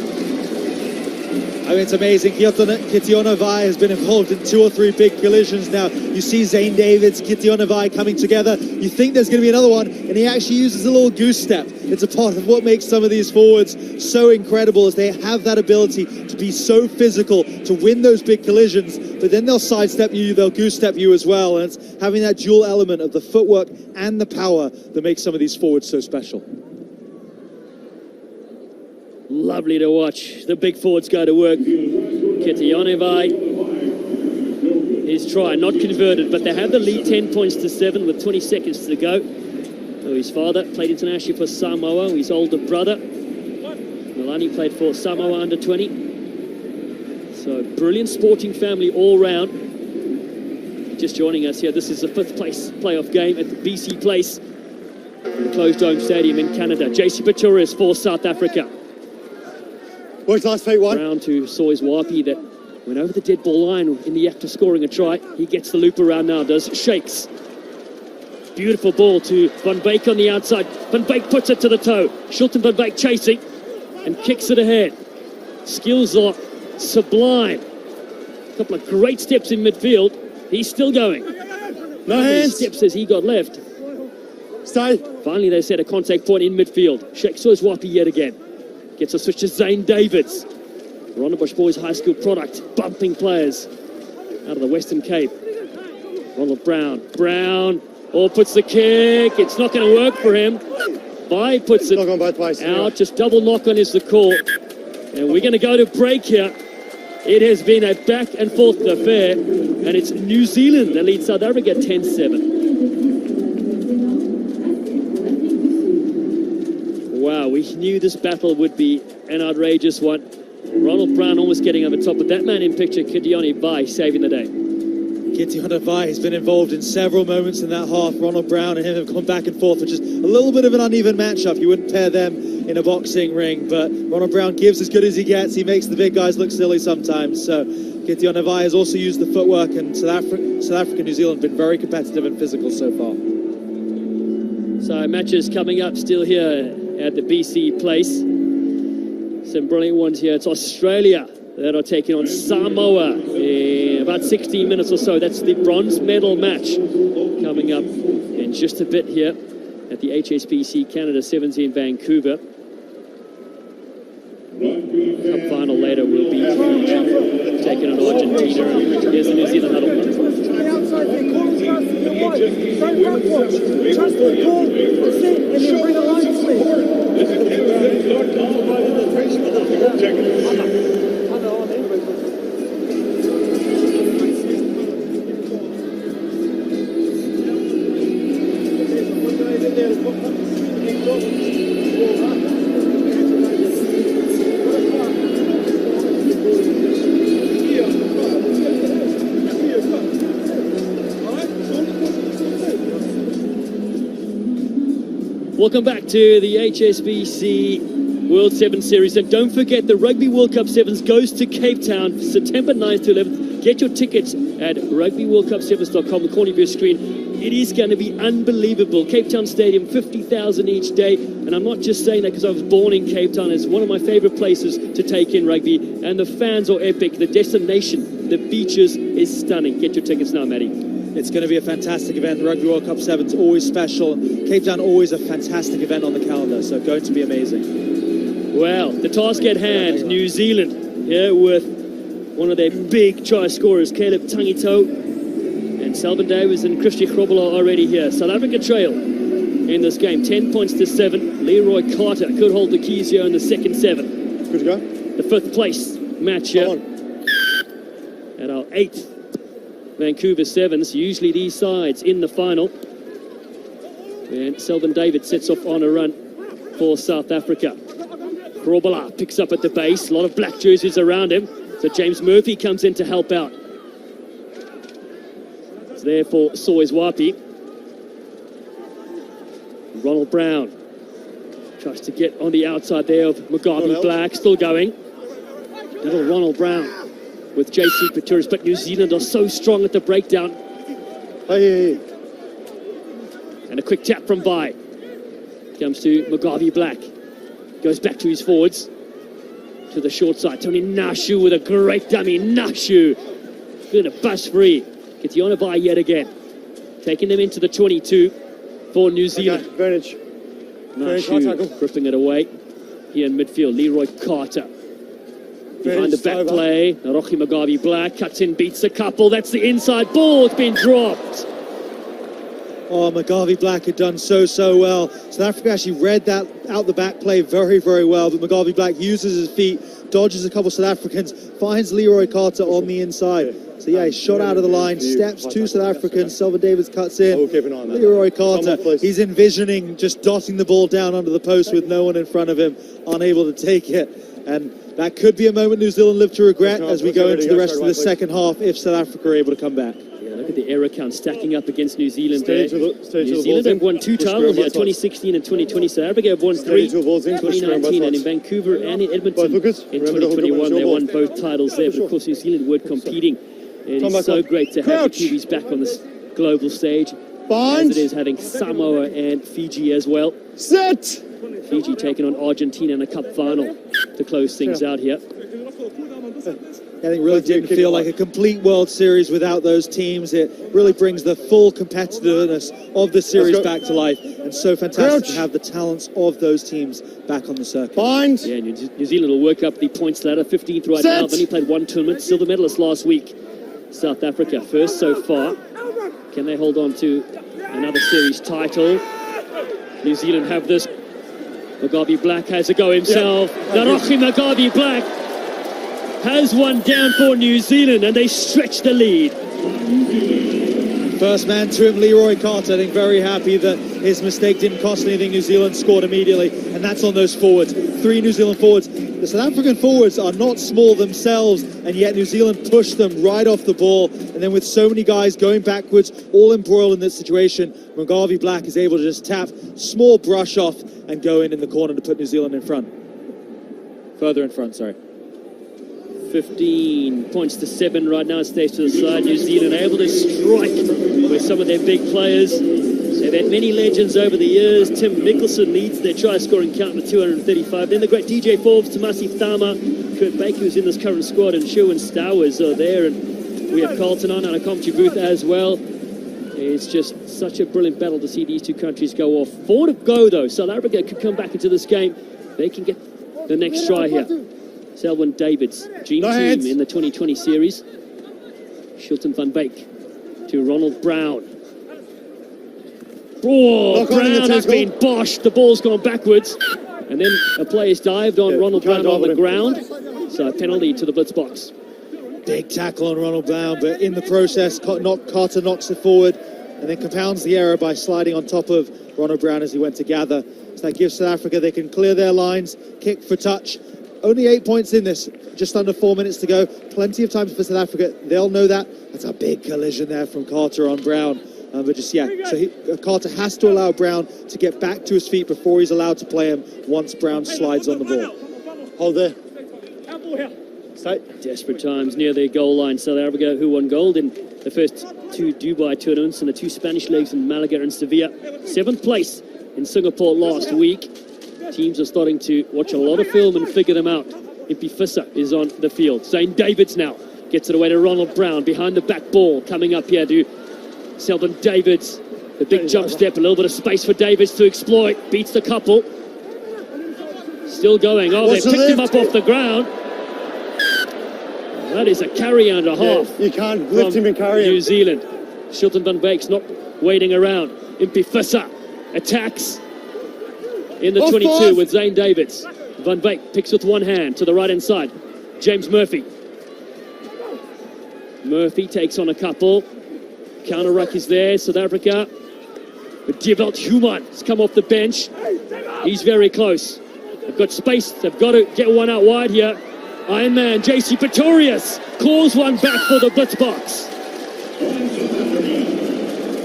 I mean, it's amazing. Kitiona Vi has been involved in 2 or 3 big collisions now. You see Zane Davids, Kitiona Vi coming together. You think there's going to be another one, and he actually uses a little goose step. It's a part of what makes some of these forwards so incredible, is they have that ability to be so physical, to win those big collisions, but then they'll sidestep you, they'll goose step you as well. And it's having that dual element of the footwork and the power that makes some of these forwards so special. Lovely to watch. The big forwards go to work. Kitiona Vi, his try, not converted, but they have the lead 10 points to 7 with 20 seconds to go. So his father played internationally for Samoa. His older brother, Milani, played for Samoa under 20. So brilliant sporting family all round. Just joining us here, this is the 5th place playoff game at the BC Place, the closed dome stadium in Canada. JC Pretorius for South Africa. What's last feet one? Round to Sois-Wapi that went over the dead ball line in the act of scoring a try. He gets the loop around now, does Shakes. Beautiful ball to Van Beek on the outside. Van Beek puts it to the toe. Shilton Van Beek chasing and kicks it ahead. Skills are sublime. A couple of great steps in midfield. He's still going. No hands. Steps as he got left. Stay. Finally, they set a contact point in midfield. Shakes Sois-Wapi yet again. Gets a switch to Zane Davids. Rondebosch Boys High School product, bumping players out of the Western Cape. Ronald Brown. Brown, puts the kick. It's not going to work for him. Vi puts it out. Just double knock on is the call. And we're going to go to break here. It has been a back and forth affair. And it's New Zealand that leads South Africa 10-7. Wow, we knew this battle would be an outrageous one. Ronald Brown almost getting over top, but that man in picture, Kidione Bai, saving the day. Kidione Bai has been involved in several moments in that half. Ronald Brown and him have gone back and forth, which is a little bit of an uneven matchup. You wouldn't pair them in a boxing ring, but Ronald Brown gives as good as he gets. He makes the big guys look silly sometimes. So Kidione Bai has also used the footwork, and South Africa, New Zealand have been very competitive and physical so far. So matches coming up still here at the BC Place. Some brilliant ones here. It's Australia that are taking on Samoa in about 16 minutes or so. That's the bronze medal match coming up in just a bit here at the Hsbc Canada 17 Vancouver. Cup final later will be taking on Argentina. Here's the New Zealand huddle. Trust the call, sit, and then bring a line Welcome back to the HSBC World 7 Series. And don't forget, the Rugby World Cup Sevens goes to Cape Town September 9th to 11th. Get your tickets at rugbyworldcup7s.com. The corner of your screen. It is going to be unbelievable. Cape Town Stadium, 50,000 each day. And I'm not just saying that because I was born in Cape Town. It's one of my favorite places to take in rugby. And the fans are epic. The destination, the beaches is stunning. Get your tickets now, Matty. It's going to be a fantastic event. The Rugby World Cup 7 is always special. Cape Town always a fantastic event on the calendar, so going to be amazing. Well, the task at hand, New Zealand, here with one of their big try scorers, Caleb Tangito, and Selvin Davies and Christian Krobel are already here. South Africa trail in this game, 10 points to 7. Leroy Carter could hold the keys here in the second 7. Good to go. The 5th place match here at our 8th Vancouver Sevens. Usually these sides in the final. And Selvin David sets off on a run for South Africa. Krobela picks up at the base. A lot of black jerseys around him. So James Murphy comes in to help out. It's there for Soizwapi. Ronald Brown tries to get on the outside there of Mugabe Black. Still going. Little Ronald Brown with JC Paturis, but New Zealand are so strong at the breakdown. Hey. And a quick tap from Bai. Comes to Mugabe Black. Goes back to his forwards. To the short side. Tony Nashu with a great dummy. Nashu. Good, a bust free. Kidione Bai yet again. Taking them into the 22 for New Zealand. Advantage. Nashu gripping it away. Here in midfield, Leroy Carter. Behind the back play, Naroki Mugabe Black cuts in, beats a couple. That's the inside ball. It's been dropped. Oh, Mugabe Black had done so well. South Africa actually read that out the back play very, very well. But Mugabe Black uses his feet, dodges a couple of South Africans, finds Leroy Carter on the inside. So yeah, he's shot out of the line, steps to South Africans. Selvin Davies cuts in. Leroy Carter, he's envisioning just dotting the ball down under the post with no one in front of him, unable to take it. And that could be a moment New Zealand live to regret as we go into the rest of the second half if South Africa are able to come back. Yeah, look at the error count stacking up against New Zealand there. New Zealand have won 2 titles here, 2016 and 2020. South Africa have won 3, 2019, and in Vancouver and in Edmonton in 2021. They won both titles there, but of course New Zealand were competing. It is so great to have the Kiwis back on this global stage, as it is having Samoa and Fiji as well. Set! Fiji taking on Argentina in a cup final to close things out here. I think really didn't feel like a complete World Series without those teams. It really brings the full competitiveness of the series back to life, and so fantastic to have the talents of those teams back on the circuit. Yeah, New Zealand will work up the points ladder, 15th right now. They've only played 1 tournament, silver medalist last week. South Africa first so far. Can they hold on to another series title? New Zealand have this. Mugabe Black has a go himself. Naroki Mugabe Black has one down for New Zealand, and they stretch the lead. First man to him, Leroy Carter. I think very happy that his mistake didn't cost anything. New Zealand scored immediately, and that's on those forwards. 3 New Zealand forwards. The South African forwards are not small themselves, and yet New Zealand pushed them right off the ball. And then with so many guys going backwards, all embroiled in this situation, Mugavi Black is able to just tap, small brush off, and go in the corner to put New Zealand in front. Further in front, sorry. 15 points to 7 right now. It stays to the side. New Zealand able to strike with some of their big players. They've had many legends over the years. Tim Mickelson leads their try-scoring count with 235. Then the great DJ Forbes, Tamasi Thama, Kurt Baker, who's in this current squad, and Sherwin Stowers are there. And we have Carlton on a commentary booth as well. It's just such a brilliant battle to see these two countries go off. 4 to go, though. South Africa could come back into this game. They can get the next try here. Selwyn Davids, dream team in the 2020 series. Shilton van Beek to Ronald Brown. Oh, Brown has been boshed. The ball's gone backwards. And then a player's dived on Ronald Brown on the ground. So a penalty to the blitz box. Big tackle on Ronald Brown, but in the process, Carter knocks it forward and then compounds the error by sliding on top of Ronald Brown as he went to gather. So that gives South Africa, they can clear their lines, kick for touch. Only 8 points in this, just under 4 minutes to go. Plenty of time for South Africa. They'll know that. That's a big collision there from Carter on Brown. But just, yeah, so Carter has to allow Brown to get back to his feet before he's allowed to play him once Brown slides on the ball. Hold there. Stay. Desperate times near their goal line. South Africa, who won gold in the first 2 Dubai tournaments and the 2 Spanish leagues in Malaga and Sevilla. 7th place in Singapore last week. Teams are starting to watch a lot of film and figure them out. Impifissa is on the field. Zane Davids now gets it away to Ronald Brown. Behind the back ball, coming up here to Selwyn Davids. The big jump step, a little bit of space for Davids to exploit. Beats the couple. Still going. Oh, they picked him up off the ground. That is a carry and a half. You can't lift him and carry him. New Zealand. Shilton van Beek's not waiting around. Impifissa attacks in the 22 with Zane Davids. Van Beek picks with one hand to the right-hand side. James Murphy. Murphy takes on a couple. Counter ruck is there, South Africa. But Develt Human has come off the bench. He's very close. They've got space. They've got to get one out wide here. Iron Man, JC Pretorius, calls one back for the blitz box.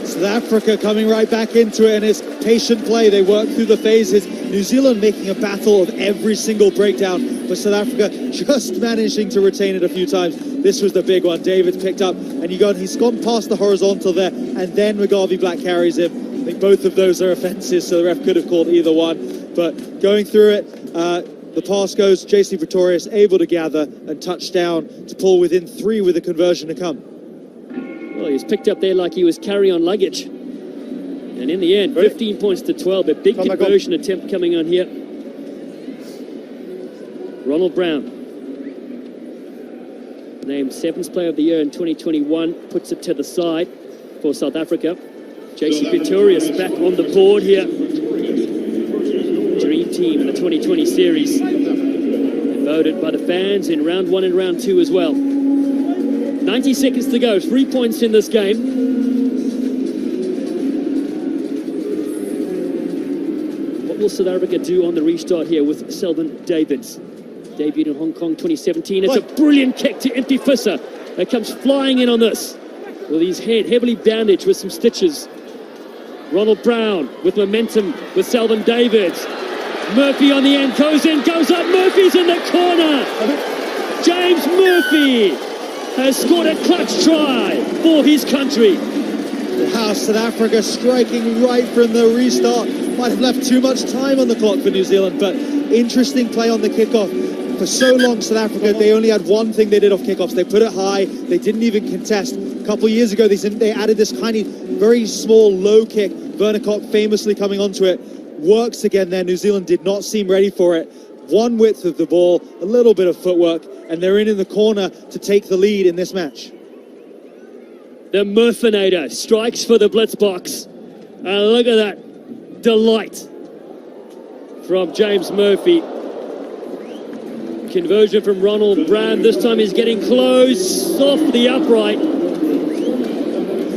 South Africa coming right back into it, and it's patient play. They work through the phases. New Zealand making a battle of every single breakdown, but South Africa just managing to retain it a few times. This was the big one. David's picked up, and he's gone past the horizontal there, and then Mugavi Black carries him. I think both of those are offenses, so the ref could have called either one. But going through it, the pass goes, JC Pretorius able to gather and touch down to pull within 3 with a conversion to come. Well, he was picked up there like he was carry-on luggage. And in the end, 15 points to 12. A big conversion attempt coming on here. Ronald Brown, named 7th Player of the Year in 2021, puts it to the side for South Africa. JC Pretorius back on the board here. Dream team in the 2020 series. And voted by the fans in round 1 and round 2 as well. 90 seconds to go, 3 points in this game. What will South Africa do on the restart here with Selwyn Davids? Debuted in Hong Kong 2017. It's a brilliant kick to Impifissa that comes flying in on this. With his head heavily bandaged with some stitches. Ronald Brown with momentum with Selwyn Davids. Murphy on the end, goes in, goes up, Murphy's in the corner! James Murphy has scored a clutch try for his country. Wow, South Africa striking right from the restart. Might have left too much time on the clock for New Zealand, but interesting play on the kickoff. For so long, South Africa, they only had one thing they did off kickoffs. They put it high, they didn't even contest. A couple of years ago, they added this tiny, very small, low kick. Werner Kok famously coming onto it. Works again there. New Zealand did not seem ready for it. One width of the ball, a little bit of footwork, and they're in the corner to take the lead in this match. The Murfinator strikes for the blitz box. And look at that delight from James Murphy. Conversion from Ronald Brown. This time he's getting close off the upright.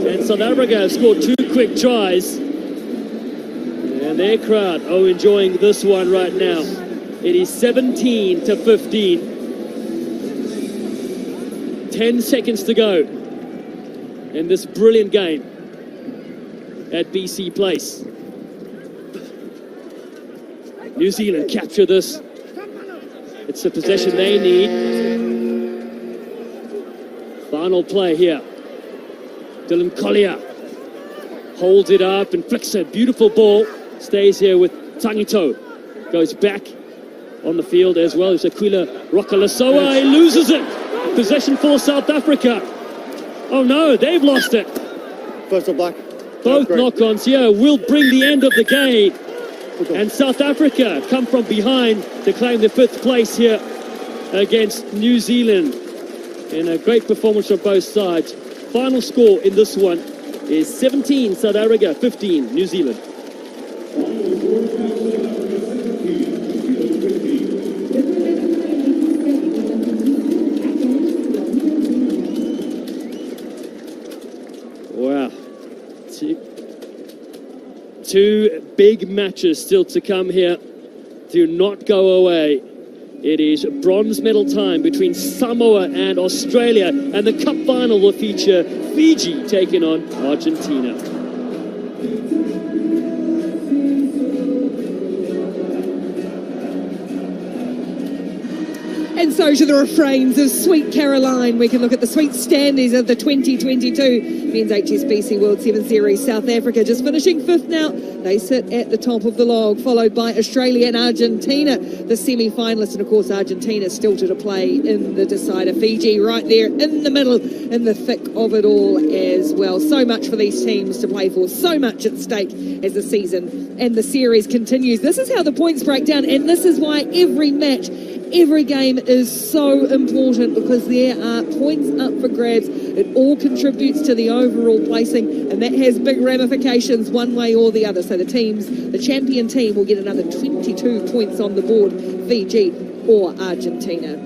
And South Africa have scored 2 quick tries. And their crowd, enjoying this one right now. It is 17-15. 10 seconds to go in this brilliant game at BC Place. New Zealand capture this. It's a possession they need. Final play here. Dylan Collier holds it up and flicks a beautiful ball. Stays here with Tangito. Goes back on the field as well. It's Aquila Rokalasoa. He loses it. Possession for South Africa. Oh no, they've lost it. First of black. Both knock-ons here will bring the end of the game. And South Africa come from behind to claim the 5th place here against New Zealand. In a great performance from both sides. Final score in this one is 17 South Africa, 15 New Zealand. Wow. Two big matches still to come here. Do not go away. It is bronze medal time between Samoa and Australia, and the cup final will feature Fiji taking on Argentina. And so to the refrains of Sweet Caroline, we can look at the sweet standings of the 2022 Men's HSBC World 7 Series. South Africa just finishing 5th now. They sit at the top of the log, followed by Australia and Argentina, the semi-finalists. And of course, Argentina still to play in the decider. Fiji right there in the middle, in the thick of it all as well. So much for these teams to play for, so much at stake as the season and the series continues. This is how the points break down, and this is why every match, every game is so important, because there are points up for grabs. It all contributes to the overall placing, and that has big ramifications one way or the other. So the champion team will get another 22 points on the board, Fiji or Argentina.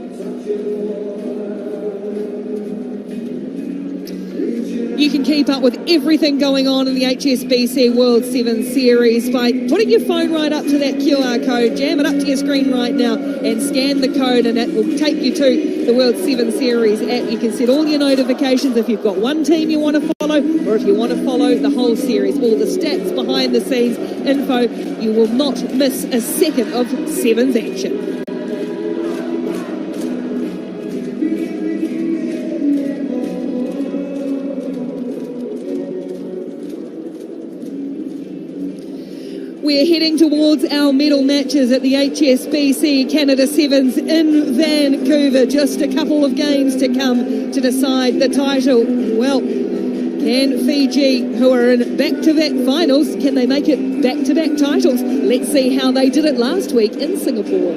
You can keep up with everything going on in the HSBC World 7 Series by putting your phone right up to that QR code, jam it up to your screen right now and scan the code, and that will take you to the World 7 Series app. You can set all your notifications if you've got one team you want to follow, or if you want to follow the whole series. All the stats, behind the scenes info. You will not miss a second of Sevens action. We're heading towards our medal matches at the HSBC Canada Sevens in Vancouver. Just a couple of games to come to decide the title. Well, can Fiji, who are in back-to-back finals, can they make it back-to-back titles? Let's see how they did it last week in Singapore.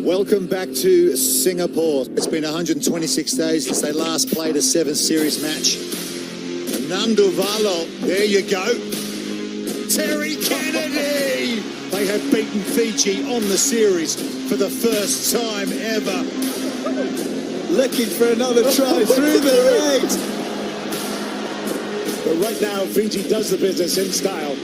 Welcome back to Singapore. It's been 126 days since they last played a 7 Series match. Nanduvalo, there you go. Terry Kennedy! They have beaten Fiji on the series for the first time ever. Looking for another try through the right. But right now, Fiji does the business in style.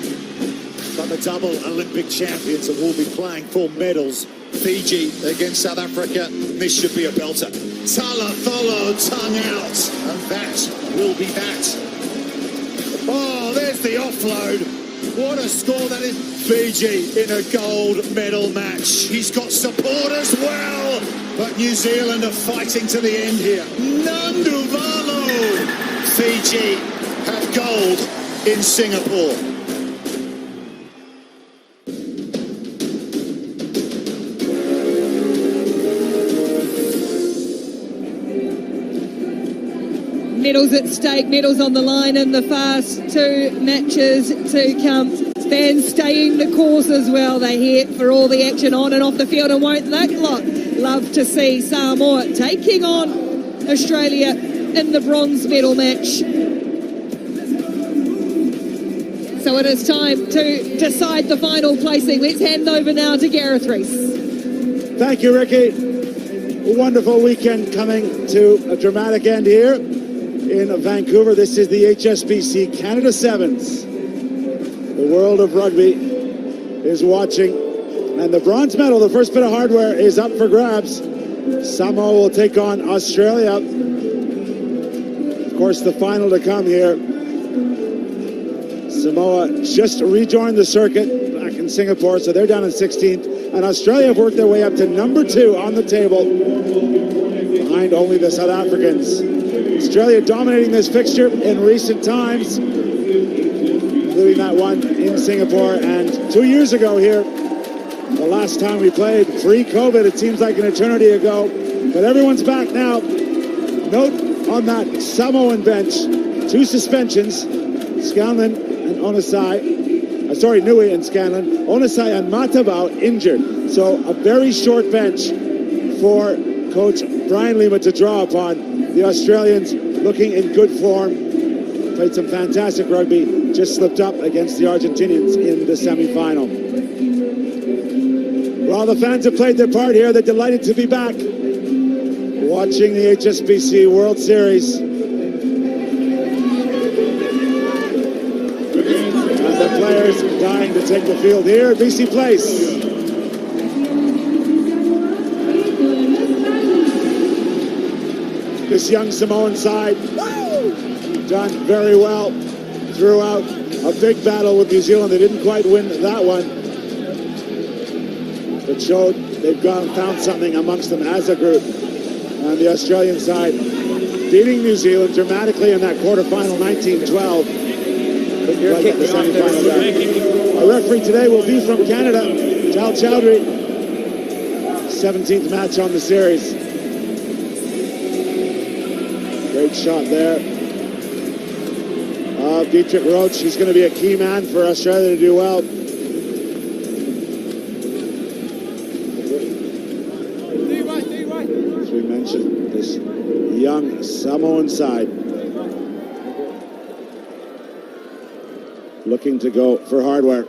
But the double Olympic champions that will be playing for medals. Fiji against South Africa. This should be a belter. Talatholo tongue out. And that will be that. Oh, there's the offload. What a score that is. Fiji in a gold medal match. He's got support as well. But New Zealand are fighting to the end here. Nanduvalo. Fiji have gold in Singapore. Medals at stake, medals on the line in the fast 2 matches to come. Fans staying the course as well. They're here for all the action on and off the field, and won't that lot love to see Samoa taking on Australia in the bronze medal match. So it is time to decide the final placing. Let's hand over now to Gareth Rees. Thank you, Ricky. A wonderful weekend coming to a dramatic end here in Vancouver. This is the HSBC Canada Sevens. The world of rugby is watching And the bronze medal, the first bit of hardware, is up for grabs. Samoa will take on Australia. Of course, the final to come here. Samoa just rejoined the circuit back in Singapore, so they're down in 16th. And Australia have worked their way up to number 2 on the table, behind only the South Africans. Australia dominating this fixture in recent times, including that one in Singapore. And 2 years ago here, the last time we played pre-COVID, it seems like an eternity ago. But everyone's back now. Note on that Samoan bench, 2 suspensions, Scanlon and Onasai. Nui and Scanlon. Onasai and Matabau injured. So a very short bench for Coach Brian Lima to draw upon. The Australians looking in good form. Played some fantastic rugby. Just slipped up against the Argentinians in the semi-final. While the fans have played their part here, they're delighted to be back watching the Hsbc World Series. And the players dying to take the field here at BC Place. This young Samoan side done very well throughout a big battle with New Zealand. They didn't quite win that one, but showed they've found something amongst them as a group. And the Australian side beating New Zealand dramatically in that quarterfinal, 19-12. Our referee today will be from Canada, Tal Chowdhury. 17th match on the series. Great shot there of Dietrich Roach. He's going to be a key man for Australia to do well. As we mentioned, this young Samoan side looking to go for hardware.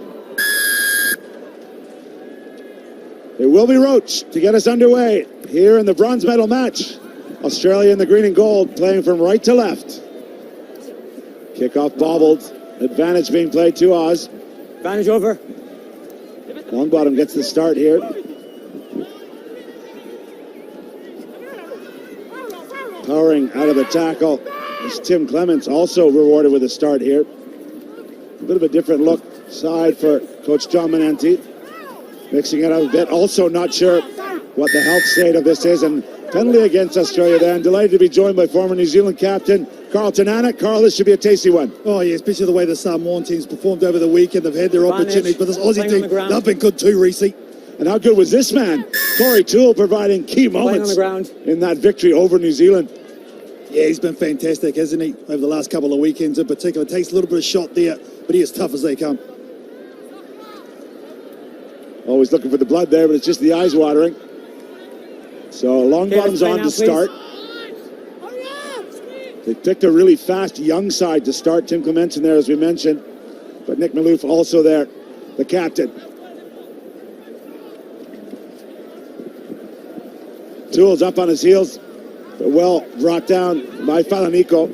It will be Roach to get us underway here in the bronze medal match. Australia in the green and gold, playing from right to left. Kickoff bobbled. Advantage being played to Oz. Advantage over. Longbottom gets the start here. Powering out of the tackle is Tim Clements, also rewarded with a start here. A bit of a different look side for Coach John Manenti. Mixing it up a bit. Also not sure what the health state of this is. And penalty against Australia then. Delighted to be joined by former New Zealand captain Carl Tanana. Carl, this should be a tasty one. Oh, yeah, especially the way the Samoan team's performed over the weekend. They've had their opportunities, but this Aussie team, they've been good too, Reese. And how good was this man? Corey Toole providing key moments in that victory over New Zealand. Yeah, he's been fantastic, hasn't he, over the last couple of weekends in particular. Takes a little bit of shot there, but he is tough as they come. Always looking for the blood there, but it's just the eyes watering. So Longbottom's on to start. They picked a really fast young side to start. Tim Clements in there, as we mentioned. But Nick Malouf also there, the captain. Toole's up on his heels, but well brought down by Falanico.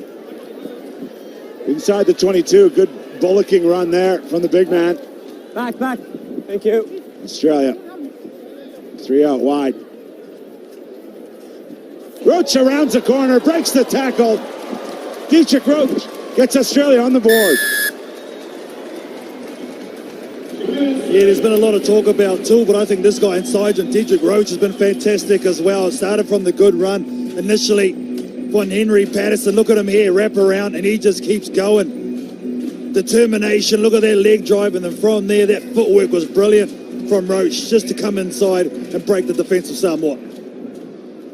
Inside the 22, good bullocking run there from the big man. Back. Thank you. Australia, 3 out wide. Roach around the corner, breaks the tackle. Dietrich Roach gets Australia on the board. Yeah, there's been a lot of talk about Toole, but I think this guy inside, and Dietrich Roach, has been fantastic as well. It started from the good run initially for Henry Patterson. Look at him here, wrap around, and he just keeps going. Determination, look at that leg drive, and then from there, that footwork was brilliant from Roach, just to come inside and break the defense of Samoa.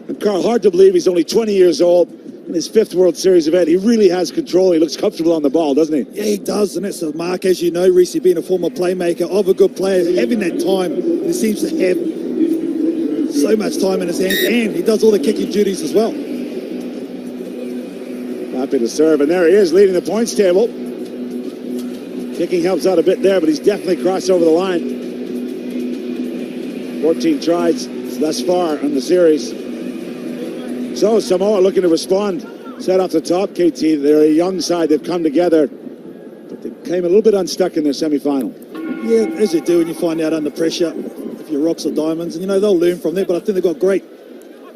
And Carl, hard to believe he's only 20 years old. In his 5th World Series event, he really has control. He looks comfortable on the ball, doesn't he? Yeah, he does, and that's a mark, as you know, Reese, being a former playmaker of a good player, having that time. He seems to have so much time in his hands, and he does all the kicking duties as well. Happy to serve, and there he is, leading the points table. Kicking helps out a bit there, but he's definitely crossed over the line. 14 tries thus far on the series. So Samoa looking to respond. Set off the top, KT. They're a young side. They've come together, but they came a little bit unstuck in their semi-final. Yeah, as you do when you find out under pressure. if your rocks are diamonds, and they'll learn from that. But I think they've got great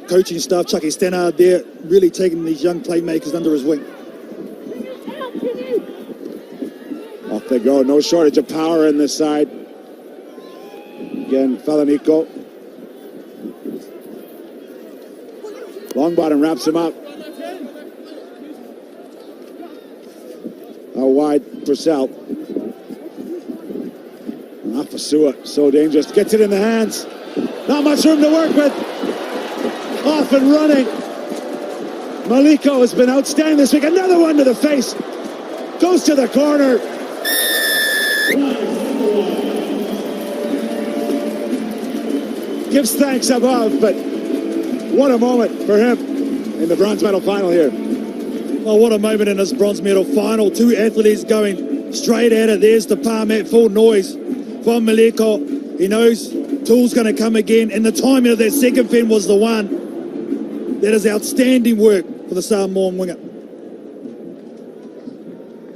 coaching staff. Chucky Stannard there, really taking these young playmakers under his wing. Off they go. No shortage of power in this side. Again, Falanico. Longbottom wraps him up. Out wide, Purcell. Afasua, so dangerous. Gets it in the hands. Not much room to work with. Off and running. Maliko has been outstanding this week. Another one to the face. Goes to the corner. Gives thanks above, but what a moment for him in the bronze medal final here. Oh, what a moment in this bronze medal final. Two athletes going straight at it. There's the palm at full noise from Maliko. He knows Tool's going to come again, and the timing of that second fin was the one. That is outstanding work for the Samoan winger.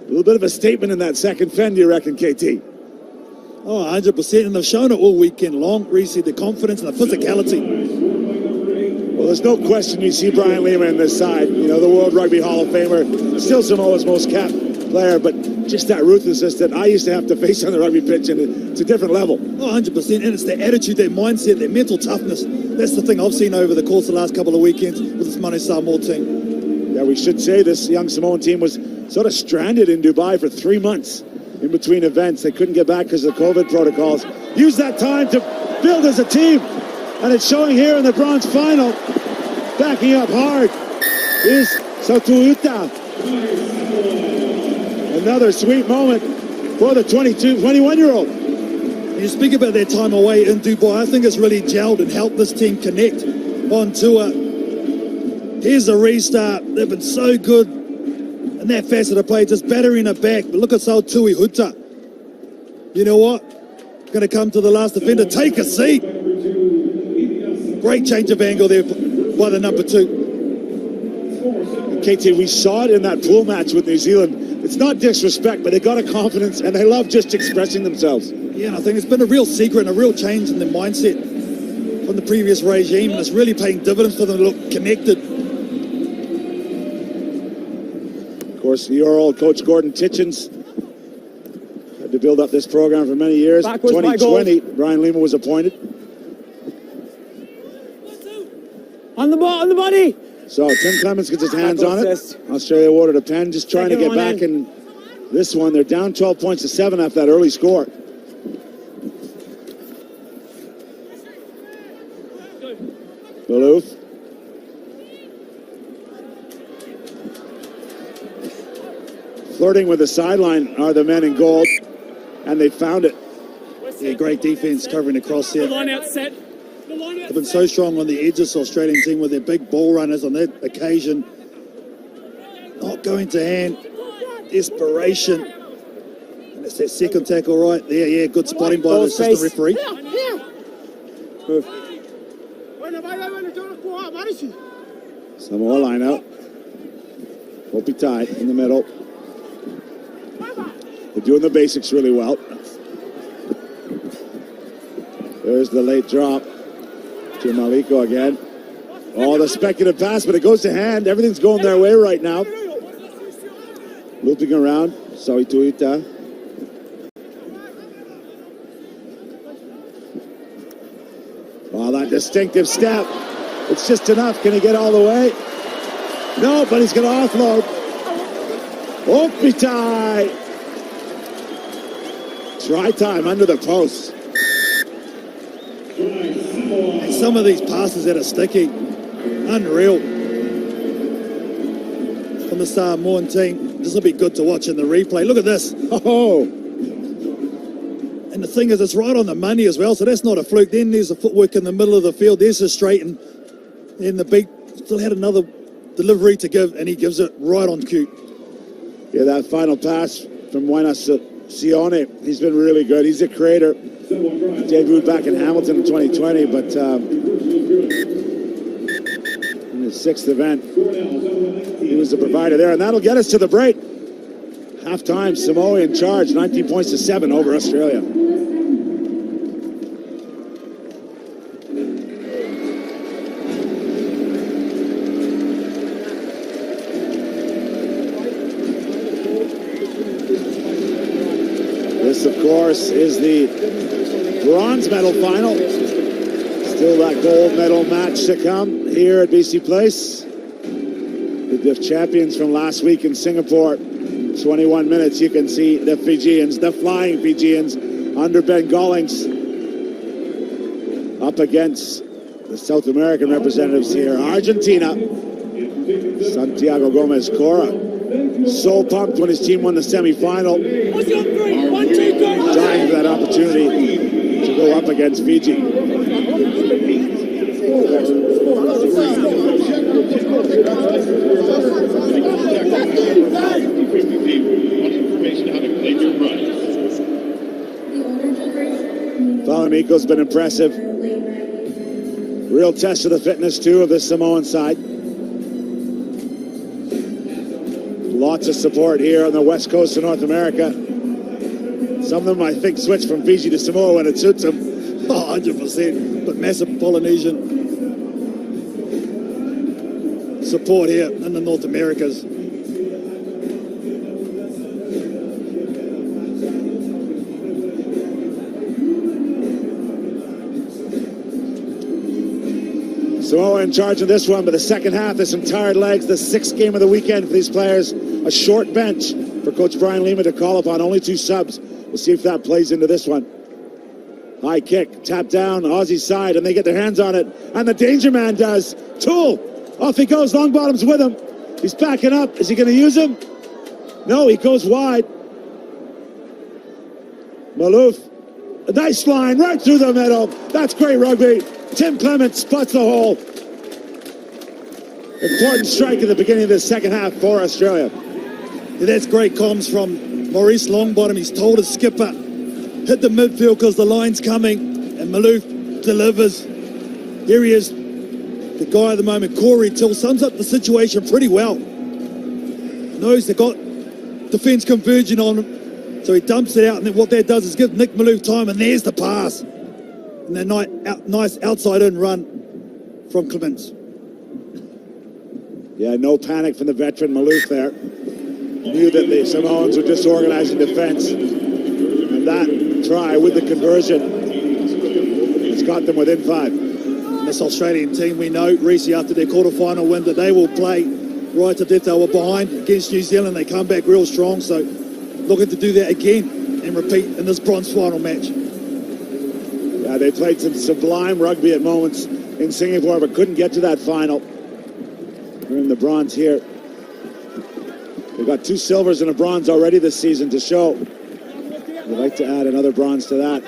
A little bit of a statement in that second fin, do you reckon, KT? Oh, 100%, and they've shown it all weekend long. Recently, the confidence and the physicality. Well, there's no question you see Brian Lima in this side. The World Rugby Hall of Famer, still Samoa's most capped player, but just that ruthlessness that I used to have to face on the rugby pitch, and it's a different level. Oh, 100%, and it's the attitude, that mindset, that mental toughness. That's the thing I've seen over the course of the last couple of weekends with this Manu Samoa team. Yeah, we should say this young Samoan team was sort of stranded in Dubai for 3 months in between events. They couldn't get back because of the COVID protocols. Use that time to build as a team, and it's showing here in the bronze final. Backing up hard is Sotuuta. Another sweet moment for the 21-year-old. You speak about their time away in Dubai. I think it's really gelled and helped this team connect on tour. Here's a restart. They've been so good in that facet of play, just battering it back. But look at Sautui Huta. You know what? Going to come to the last defender. Take a seat. Great change of angle there by the number 2. And KT, we saw it in that pool match with New Zealand. It's not disrespect, but they got a confidence and they love just expressing themselves. Yeah, and I think it's been a real secret and a real change in their mindset from the previous regime, and it's really paying dividends for them to look connected. Of course, your old coach Gordon Titchens had to build up this program for many years. 2020, Brian Lima was appointed. On the body. So Tim Clements gets his hands on it. Australia awarded a pen, just trying to get back in this one. They're down 12 points to 7 after that early score. Maloof. Flirting with the sideline are the men in gold, and they found it. Yeah, great defense covering across here. Line out set. They've been so strong on the edges, the Australian team, with their big ball runners on that occasion. Not going to hand. Desperation. And it's that second tackle right there. Yeah, good spotting by the assistant referee. Samoa line out. Hopitai in the middle. They're doing the basics really well. There's the late drop to Maliko again. Oh, the speculative pass, but it goes to hand. Everything's going their way right now. Looping around. Soituita. Oh, that distinctive step. It's just enough. Can he get all the way? No, but he's going to offload. Hopitai. Try time under the post. And some of these passes that are sticky, unreal. From the Samoan team, this will be good to watch in the replay. Look at this. Oh. And the thing is, it's right on the money as well, so that's not a fluke. Then there's the footwork in the middle of the field. There's the straight, and the beat still had another delivery to give, and he gives it right on cue. Yeah, that final pass from Sione, he's been really good. He's a creator. Debuted back in Hamilton in 2020, but in his 6th event, he was the provider there, and that'll get us to the break. Halftime, Samoa in charge, 19 points to 7 over Australia. course, is the bronze medal final. Still that gold medal match to come here at BC Place. The champions from last week in Singapore, 21 minutes. You can see the Fijians, the flying Fijians, under Ben Gollings, up against the South American representatives here. Argentina, Santiago Gomez Cora. So pumped when his team won the semi-final. Dying for that opportunity to go up against Fiji. Falanico's been impressive. Real test of the fitness, too, of the Samoan side. Lots of support here on the west coast of North America. Some of them, I think, switch from Fiji to Samoa when it suits them. Oh, 100%. But massive Polynesian support here in the North Americas. Samoa in charge of this one, but the second half, there's some tired legs. The sixth game of the weekend for these players. A short bench for Coach Brian Lima to call upon. Only 2 subs. We'll see if that plays into this one. High kick, tap down, Aussie side, and they get their hands on it. And the danger man does. Toole, off he goes. Longbottom's with him. He's backing up. Is he going to use him? No, he goes wide. Malouf, a nice line right through the middle. That's great rugby. Tim Clement spots the hole. Important strike at the beginning of the second half for Australia. Yeah, that's great comms from Maurice Longbottom. He's told his skipper, hit the midfield because the line's coming, and Malouf delivers. Here he is, the guy at the moment, Corey Till, sums up the situation pretty well. Knows they've got defence converging on him, so he dumps it out, and then what that does is give Nick Malouf time, and there's the pass. And that nice outside-in run from Clements. Yeah, no panic from the veteran Malouf there. Knew that the Samoans were disorganizing defense. And that try with the conversion has got them within 5. And this Australian team, we know, Reece, after their quarterfinal win, that they will play right to death. They were behind against New Zealand. They come back real strong. So looking to do that again and repeat in this bronze final match. Yeah, they played some sublime rugby at moments in Singapore, but couldn't get to that final. We're in the bronze here. They've got 2 silvers and a bronze already this season to show. They'd like to add another bronze to that.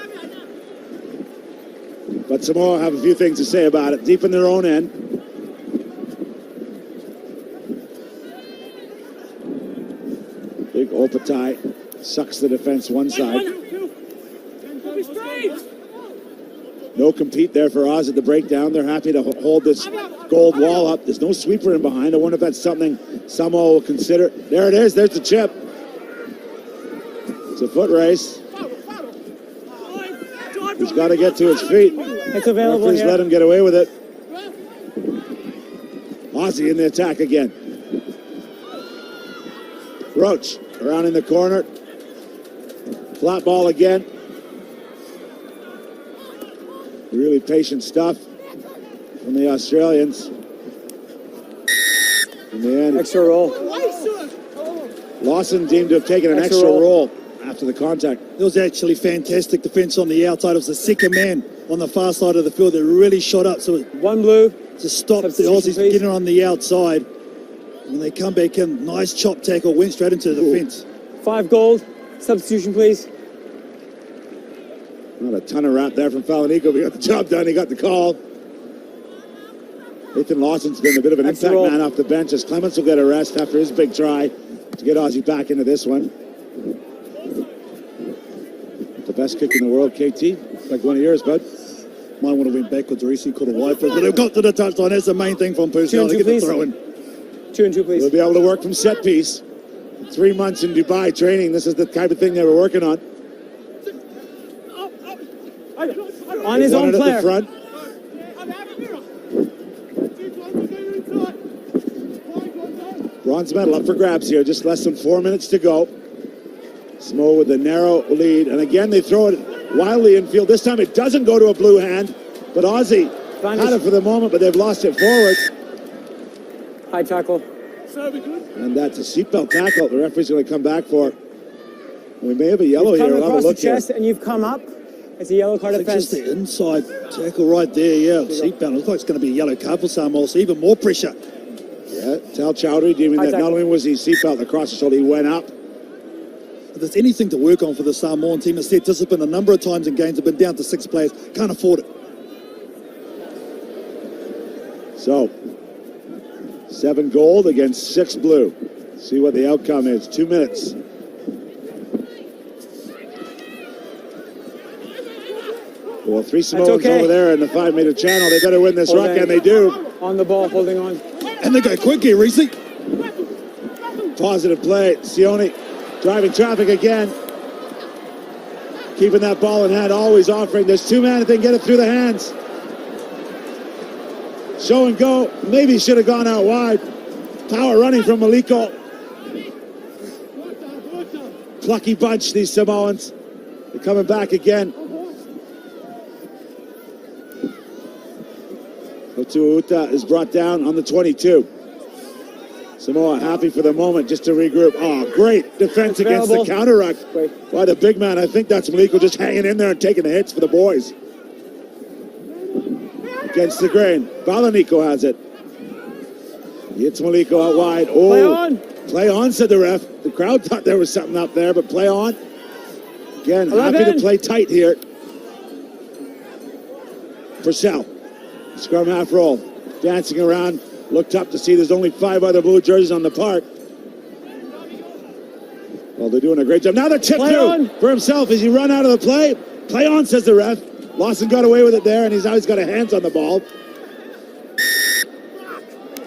But Samoa have a few things to say about it, deep in their own end. Big Opatai sucks the defense one side. No compete there for Oz at the breakdown. They're happy to hold this gold wall up. There's no sweeper in behind. I wonder if that's something Samoa will consider. There it is. There's the chip. It's a foot race. He's got to get to his feet. It's available. Please let him get away with it. Aussie in the attack again. Roach around in the corner. Flat ball again. Really patient stuff from the Australians. In the end, extra roll. Lawson deemed to have taken an extra roll after the contact. It was actually fantastic defence on the outside. It was the second man on the far side of the field that really shot up. So one blue to stop the Aussies getting on the outside. When they come back in, nice chop tackle, went straight into the defence. 5 gold. Substitution, please. Not a ton of rap there from Falanico, but he got the job done. He got the call. Nathan Lawson's been a bit of an impact man off the bench as Clements will get a rest after his big try to get Aussie back into this one. The best kick in the world, KT. Like one of yours, bud. Mine would have went backwards, Reece could have wiped it, but they've got to the touchline. That's the main thing from Purcell. They get the throw in. 2 and 2, please. We'll be able to work from set piece. 3 months in Dubai training. This is the type of thing they were working on. On his own player. At the front. Bronze medal up for grabs here. Just less than 4 minutes to go. Samoa with a narrow lead, and again they throw it wildly infield. This time it doesn't go to a blue hand, but Aussie had it for the moment, but they've lost it forward. High tackle. And that's a seatbelt tackle. The referee's going to come back for. We may have a yellow here. We'll have a look the chest here. And you've come up. It's a yellow card offense. Just the inside tackle right there, yeah. Seatbelt. Looks like it's going to be a yellow card for Samoa, so even more pressure. Yeah, Tal Chowdhury doing that. Not only was he seatbelt across the shoulder, he went up. If there's anything to work on for the Samoan team, it's their discipline. A number of times in games have been down to 6 players. Can't afford it. So, 7 gold against 6 blue. See what the outcome is. 2 minutes. Well, 3 Samoans over there in the 5-meter channel. They better win this ruck, and they do. On the ball, holding on. And they go quick here, Reese. Positive play. Sione driving traffic again. Keeping that ball in hand, always offering. There's 2 men if they can get it through the hands. Show and go. Maybe should have gone out wide. Power running from Maliko. Plucky bunch, these Samoans. They're coming back again. Otuuta is brought down on the 22. Samoa happy for the moment just to regroup. Oh, great defense against the counter ruck by the big man. I think that's Maliko just hanging in there and taking the hits for the boys. Against the grain. Balaniko has it. He hits Maliko out wide. Oh, play on. Play on, said the ref. The crowd thought there was something up there, but play on. Again, 11. Happy to play tight here. Purcell. Scrum half roll. Dancing around. Looked up to see there's only 5 other blue jerseys on the park. Well, they're doing a great job. Now the tip through for himself as he run out of the play. Play on, says the ref. Lawson got away with it there, and he's always got a hands on the ball.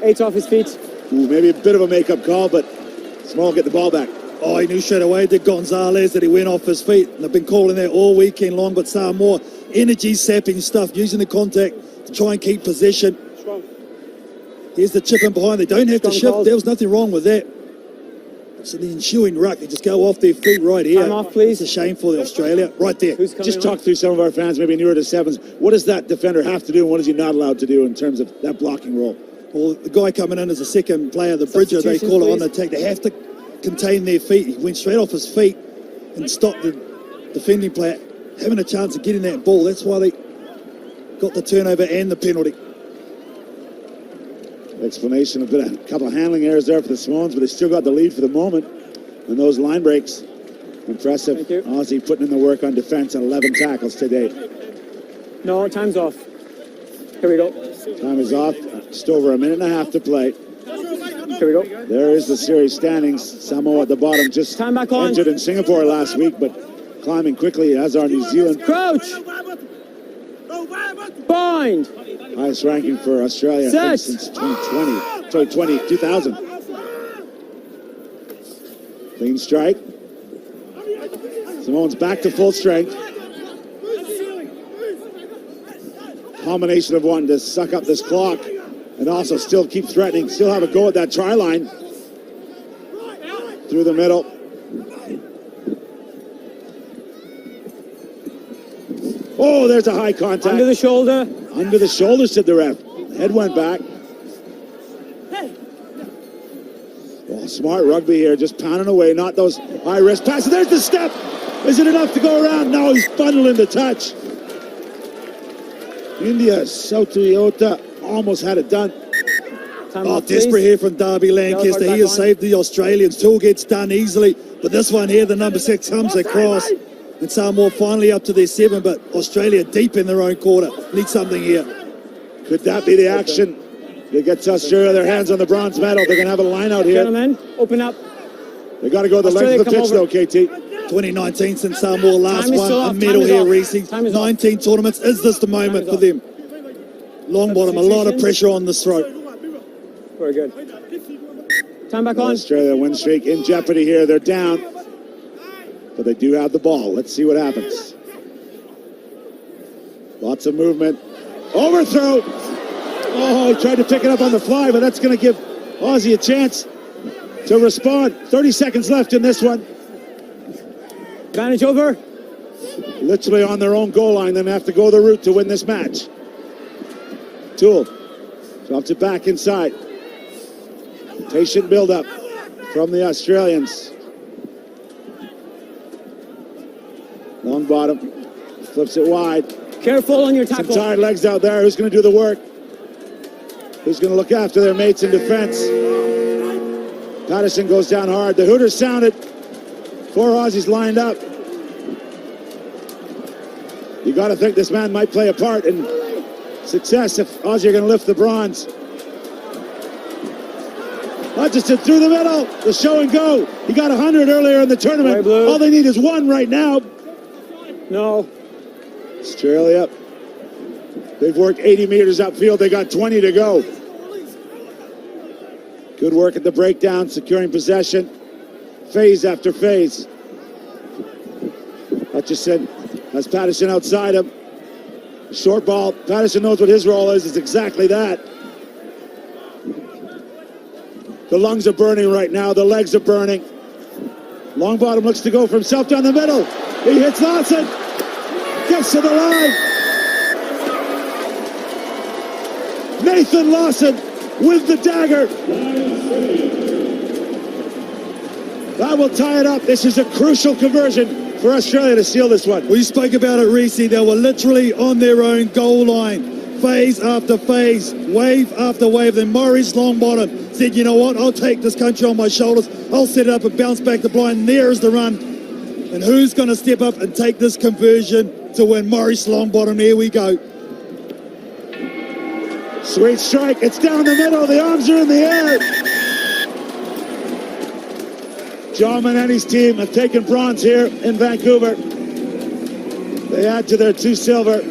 8's off his feet. Ooh, maybe a bit of a makeup call, but Small will get the ball back. Oh, he knew straight away, did Gonzalez, that he went off his feet. And they've been calling that all weekend long, but Samoa, energy-sapping stuff, using the contact to try and keep possession. Here's the chip in behind. They don't have to shift. There was nothing wrong with that. So the ensuing ruck, they just go off their feet right here. Time off, please. It's a shame for the Australia. Right there. Just talk through some of our fans, maybe newer to sevens. What does that defender have to do, and what is he not allowed to do in terms of that blocking role? Well, the guy coming in as a second player, the Bridger, they call it on the attack. They have to contain their feet. He went straight off his feet and stopped the defending player having a chance of getting that ball. That's why they got the turnover and the penalty. Explanation, a couple of handling errors there for the Swans, but they still got the lead for the moment. And those line breaks, impressive. Aussie putting in the work on defense and 11 tackles today. No, time's off. Here we go. Time is off. Just over a minute and a half to play. Here we go. There is the series standings. Samoa at the bottom, just time back on. Injured in Singapore last week, but climbing quickly as are New Zealand. Crouch. Bind. Highest ranking for Australia since 2000. Clean strike. Samoans back to full strength. Combination of wanting to suck up this clock and also still keep threatening, still have a go at that try line. Through the middle. Oh, there's a high contact. Under the shoulder. Under the shoulder, said the ref. Head went back. Oh, smart rugby here, just pounding away, not those high-risk passes. There's the step. Is it enough to go around? No, he's funneling the touch. India, Sotuiota almost had it done. Desperate here from Darby Lancaster. He has saved the Australians. Two gets done easily, but this one here, the number 6 comes across. And Samoa finally up to their 7, but Australia deep in their own quarter. Need something here. Could that be the action that gets Australia their hands on the bronze medal? They're going to have a line out here. Gentlemen, open up. They got to go the length of the pitch, though, KT. 2019 since Samoa last won a medal here, Reese. 19 tournaments. Is this the moment for them? Long bottom, a lot of pressure on this throat. Very good. Time back on. Australia win streak in jeopardy here. They're down. But they do have the ball. Let's see what happens. Lots of movement. Overthrow. Oh, he tried to pick it up on the fly, but that's going to give Aussie a chance to respond. 30 seconds left in this one. Advantage over. Literally on their own goal line, then have to go the route to win this match. Toole drops it back inside. Patient build-up from the Australians. Long bottom, flips it wide. Careful on your tackle. Some tired legs out there. Who's going to do the work? Who's going to look after their mates in defense? Patterson goes down hard. The Hooters sounded. 4 Aussies lined up. You got to think this man might play a part in success if Aussie are going to lift the bronze. Hutchison through the middle. The show and go. He got 100 earlier in the tournament. All they need is 1 right now. No. Australia. They've worked 80 meters upfield. They got 20 to go. Good work at the breakdown, securing possession. Phase after phase. Hutchison has Patterson outside him. Short ball. Patterson knows what his role is. It's exactly that. The lungs are burning right now. The legs are burning. Longbottom looks to go for himself down the middle. He hits Lawson. Gets to the line. Nathan Lawson with the dagger. That will tie it up. This is a crucial conversion for Australia to seal this one. We spoke about it, Reese. They were literally on their own goal line. Phase after phase, wave after wave. Then Maurice Longbottom said, you know what, I'll take this country on my shoulders. I'll set it up and bounce back the blind. There's the run. And who's going to step up and take this conversion to win? Maurice Longbottom. Here we go. Sweet strike. It's down the middle. The arms are in the air. John Manetti's team have taken bronze here in Vancouver. They add to their 2 silver.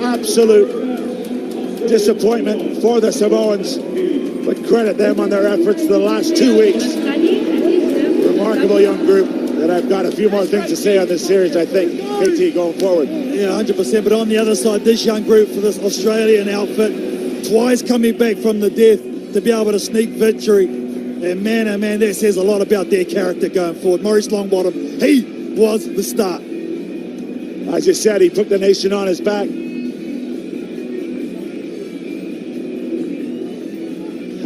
Absolute disappointment for the Samoans, but credit them on their efforts the last 2 weeks. Remarkable young group that I've got a few more things to say on this series, I think, KT, going forward. Yeah, 100%, but on the other side, this young group for this Australian outfit, twice coming back from the death to be able to sneak victory. And man, oh man, that says a lot about their character going forward. Maurice Longbottom, he was the start. As you said, he took the nation on his back.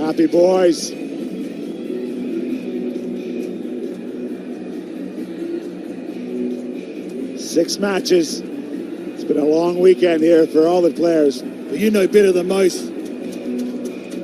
Happy boys. Six matches. It's been a long weekend here for all the players. But you know better than most.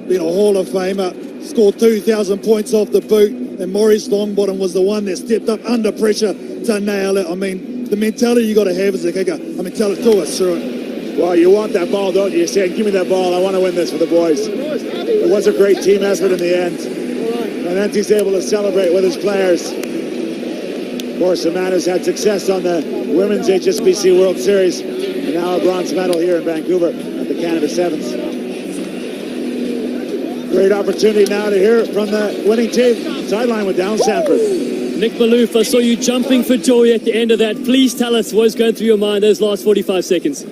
Being a Hall of Famer, scored 2,000 points off the boot, and Maurice Longbottom was the one that stepped up under pressure to nail it. I mean, the mentality you got to have as a kicker. I mean, tell it to us, through it. Well, you want that ball, don't you? You're saying, give me that ball. I want to win this for the boys. It was a great team effort in the end. And then he's able to celebrate with his players. Of course, the man has had success on the Women's Hsbc World Series, and now a bronze medal here in Vancouver at the Canada Sevens. Great opportunity now to hear from the winning team. Sideline with Down Sanford. Nick Maloof, I saw you jumping for joy at the end of that. Please tell us what's going through your mind those last 45 seconds.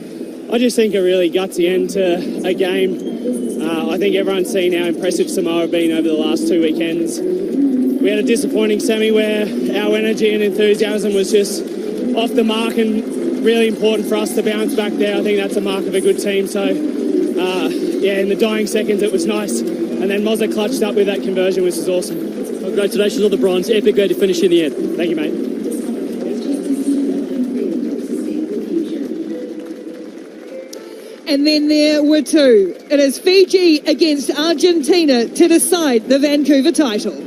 I just think a really gutsy end to a game. I think everyone's seen how impressive Samoa have been over the last 2 weekends. We had a disappointing semi where our energy and enthusiasm was just off the mark, and really important for us to bounce back there. I think that's a mark of a good team. So, yeah, in the dying seconds it was nice. And then Mozza clutched up with that conversion, which is awesome. Congratulations on the bronze. Epic way to finish in the end. Thank you, mate. And then there were 2. It is Fiji against Argentina to decide the Vancouver title.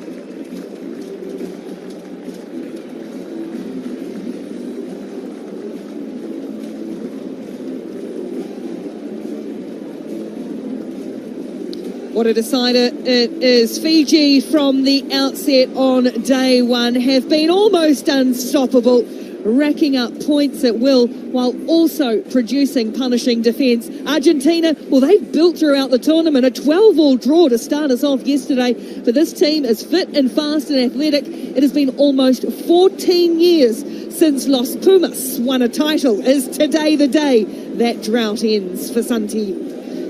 What a decider it is. Fiji from the outset on day one have been almost unstoppable, racking up points at will while also producing punishing defence. Argentina, well, they've built throughout the tournament a 12-all draw to start us off yesterday. But this team is fit and fast and athletic. It has been almost 14 years since Los Pumas won a title. Is today the day that drought ends for Santi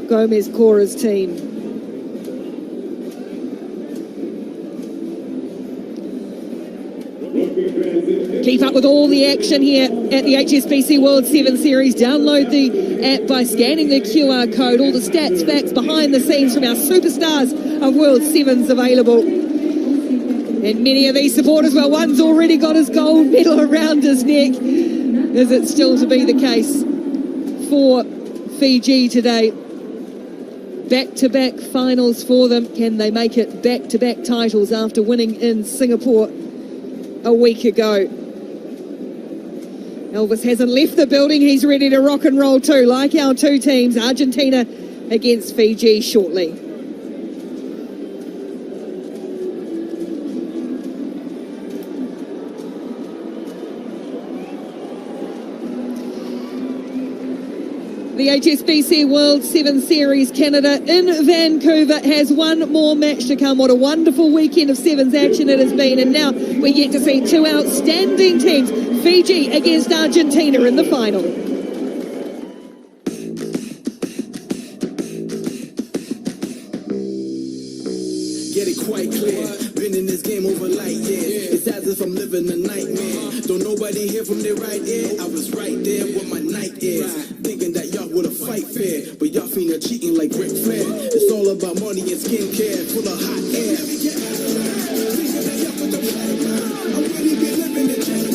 Gomez-Cora's team? Keep up with all the action here at the HSBC World 7 Series. Download the app by scanning the QR code. All the stats, facts, behind the scenes from our superstars of World 7s available. And many of these supporters, well, one's already got his gold medal around his neck. Is it still to be the case for Fiji today? Back-to-back finals for them. Can they make it back-to-back titles after winning in Singapore a week ago? Elvis hasn't left the building. He's ready to rock and roll too, like our two teams, Argentina against Fiji shortly. The HSBC World 7 Series Canada in Vancouver has one more match to come. What a wonderful weekend of sevens action it has been. And now we get to see two outstanding teams, Fiji against Argentina in the final. Get it quite clear, been in this game over light years. It's as if I'm living a nightmare. Don't nobody hear from their right ear. I was right there with my night ears, thinking that y'all would have fight fair, but y'all finna cheating like Ric Flair. It's all about money and skincare, full of hot air. I'm really be living in jail.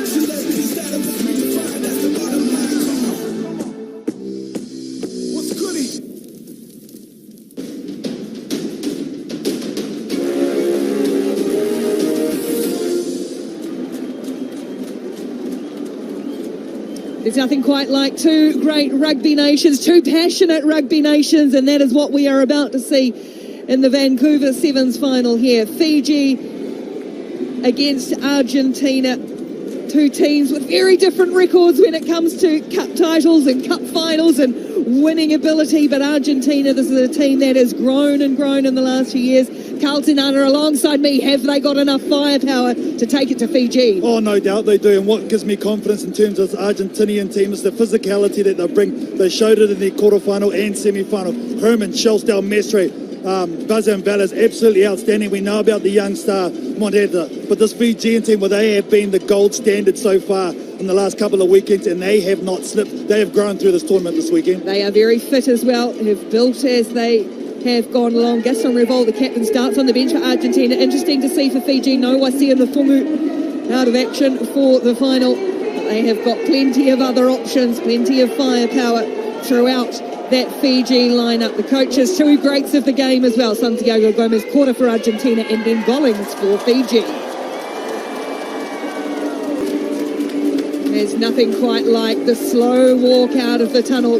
Celebrity status is redefined, that's the bottom line. Come on. What's goody? There's nothing quite like two great rugby nations, two passionate rugby nations, and that is what we are about to see in the Vancouver Sevens final here. Fiji against Argentina. Two teams with very different records when it comes to cup titles and cup finals and winning ability, but Argentina, this is a team that has grown and grown in the last few years. Carlton Anna alongside me, have they got enough firepower to take it to Fiji? Oh, no doubt they do, and what gives me confidence in terms of this Argentinian team is the physicality that they bring. They showed it in their quarterfinal and semi-final. Herman, Shelsdale, Mestre, Buzzer and Val is absolutely outstanding. We know about the young star, Monteta, but this Fijian team, well, they have been the gold standard so far in the last couple of weekends, and they have not slipped. They have grown through this tournament this weekend. They are very fit as well, have built as they have gone along. Gaston Revol, the captain, starts on the bench for Argentina. Interesting to see for Fiji. No Wasi and the Fumu out of action for the final. But they have got plenty of other options, plenty of firepower throughout that Fiji lineup. The coaches, two greats of the game as well. Santiago Gomez, quarter for Argentina, and Ben Gollings for Fiji. There's nothing quite like the slow walk out of the tunnel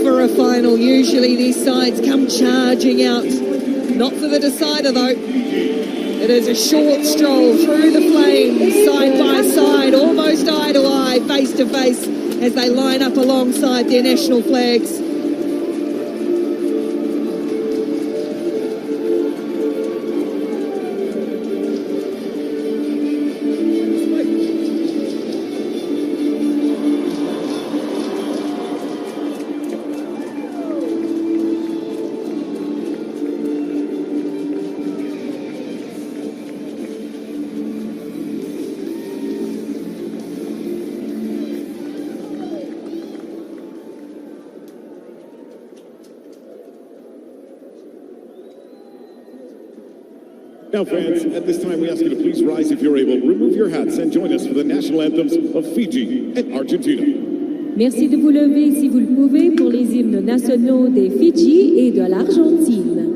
for a final. Usually these sides come charging out. Not for the decider though. It is a short stroll through the flames, side by side, almost eye to eye, face to face, as they line up alongside their national flags. Now, fans, at this time we ask you to please rise if you're able, remove your hats, and join us for the national anthems of Fiji and Argentina. Merci de vous lever si vous le pouvez pour les hymnes nationaux des Fidji et de l'Argentine.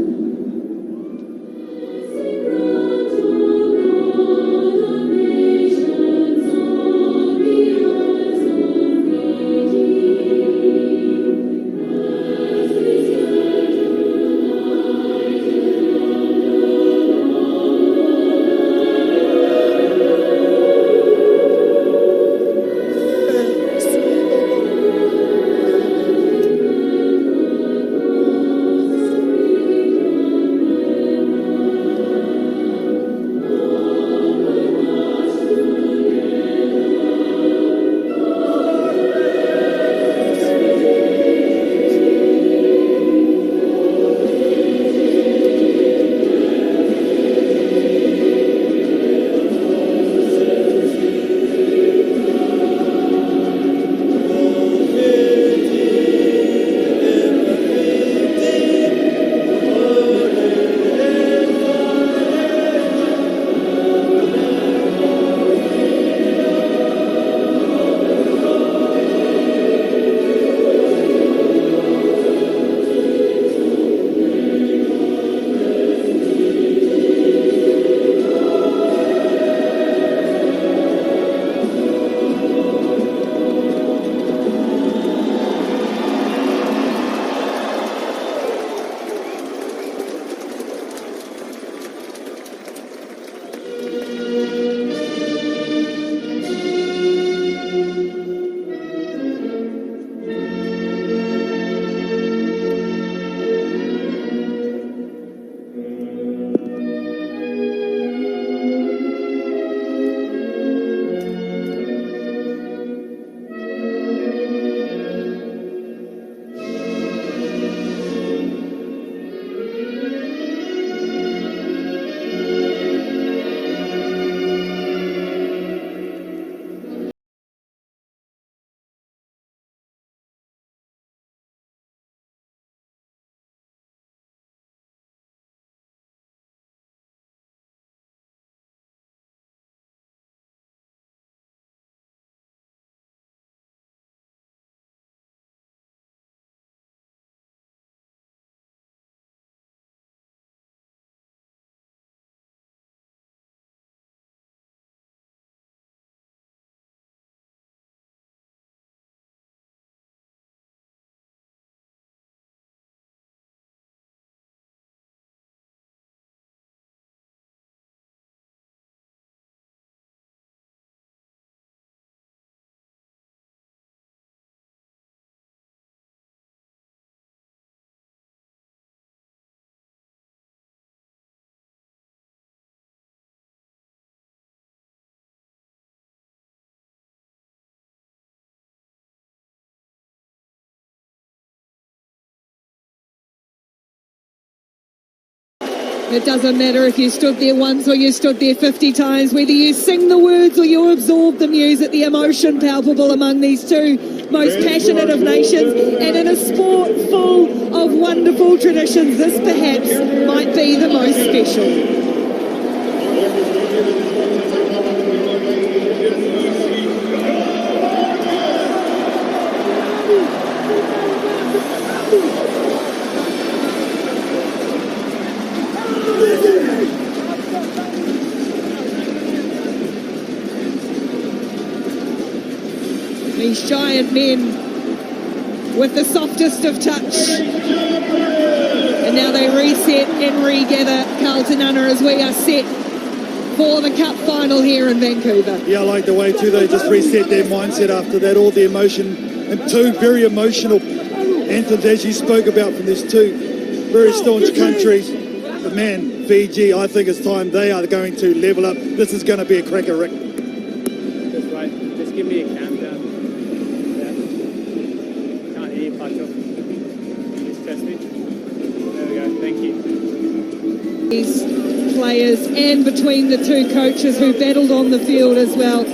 It doesn't matter if you stood there once or you stood there 50 times, whether you sing the words or you absorb the music, the emotion palpable among these two most passionate of nations. And in a sport full of wonderful traditions, this perhaps might be the most special. These giant men with the softest of touch. And now they reset and regather Carlton Unna as we are set for the Cup final here in Vancouver. Yeah, I like the way too they just reset their mindset after that, all the emotion, and two very emotional anthems as you spoke about from these two very staunch countries. But man, Fiji, I think it's time they are going to level up. This is going to be a cracker, Rick. That's right. Just give me a countdown. Can't hear you, Pacho. Just test me. There we go. Thank you. These players and between the two coaches who battled on the field as well.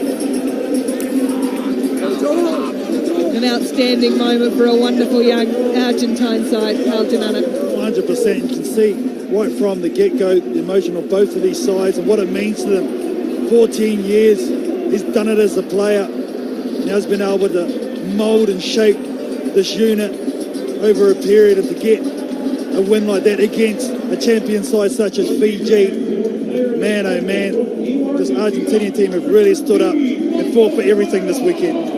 An outstanding moment for a wonderful young Argentine side, Carlton Unna. 100%. You can see right from the get-go the emotion of both of these sides and what it means to them. 14 years, he's done it as a player. Now he's been able to mould and shape this unit over a period, and to get a win like that against a champion side such as Fiji, man oh man, this Argentinian team have really stood up and fought for everything this weekend.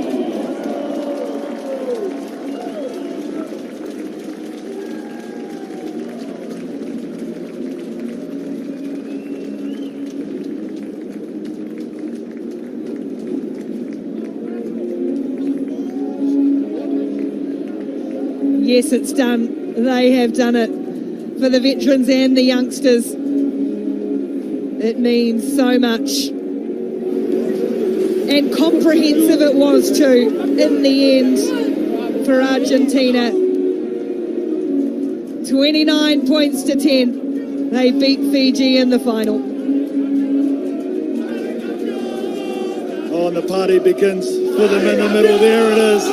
Yes, it's done. They have done it for the veterans and the youngsters. It means so much. And comprehensive it was too, in the end, for Argentina. 29 points to 10. They beat Fiji in the final. Oh, and the party begins for them in the middle. There it is.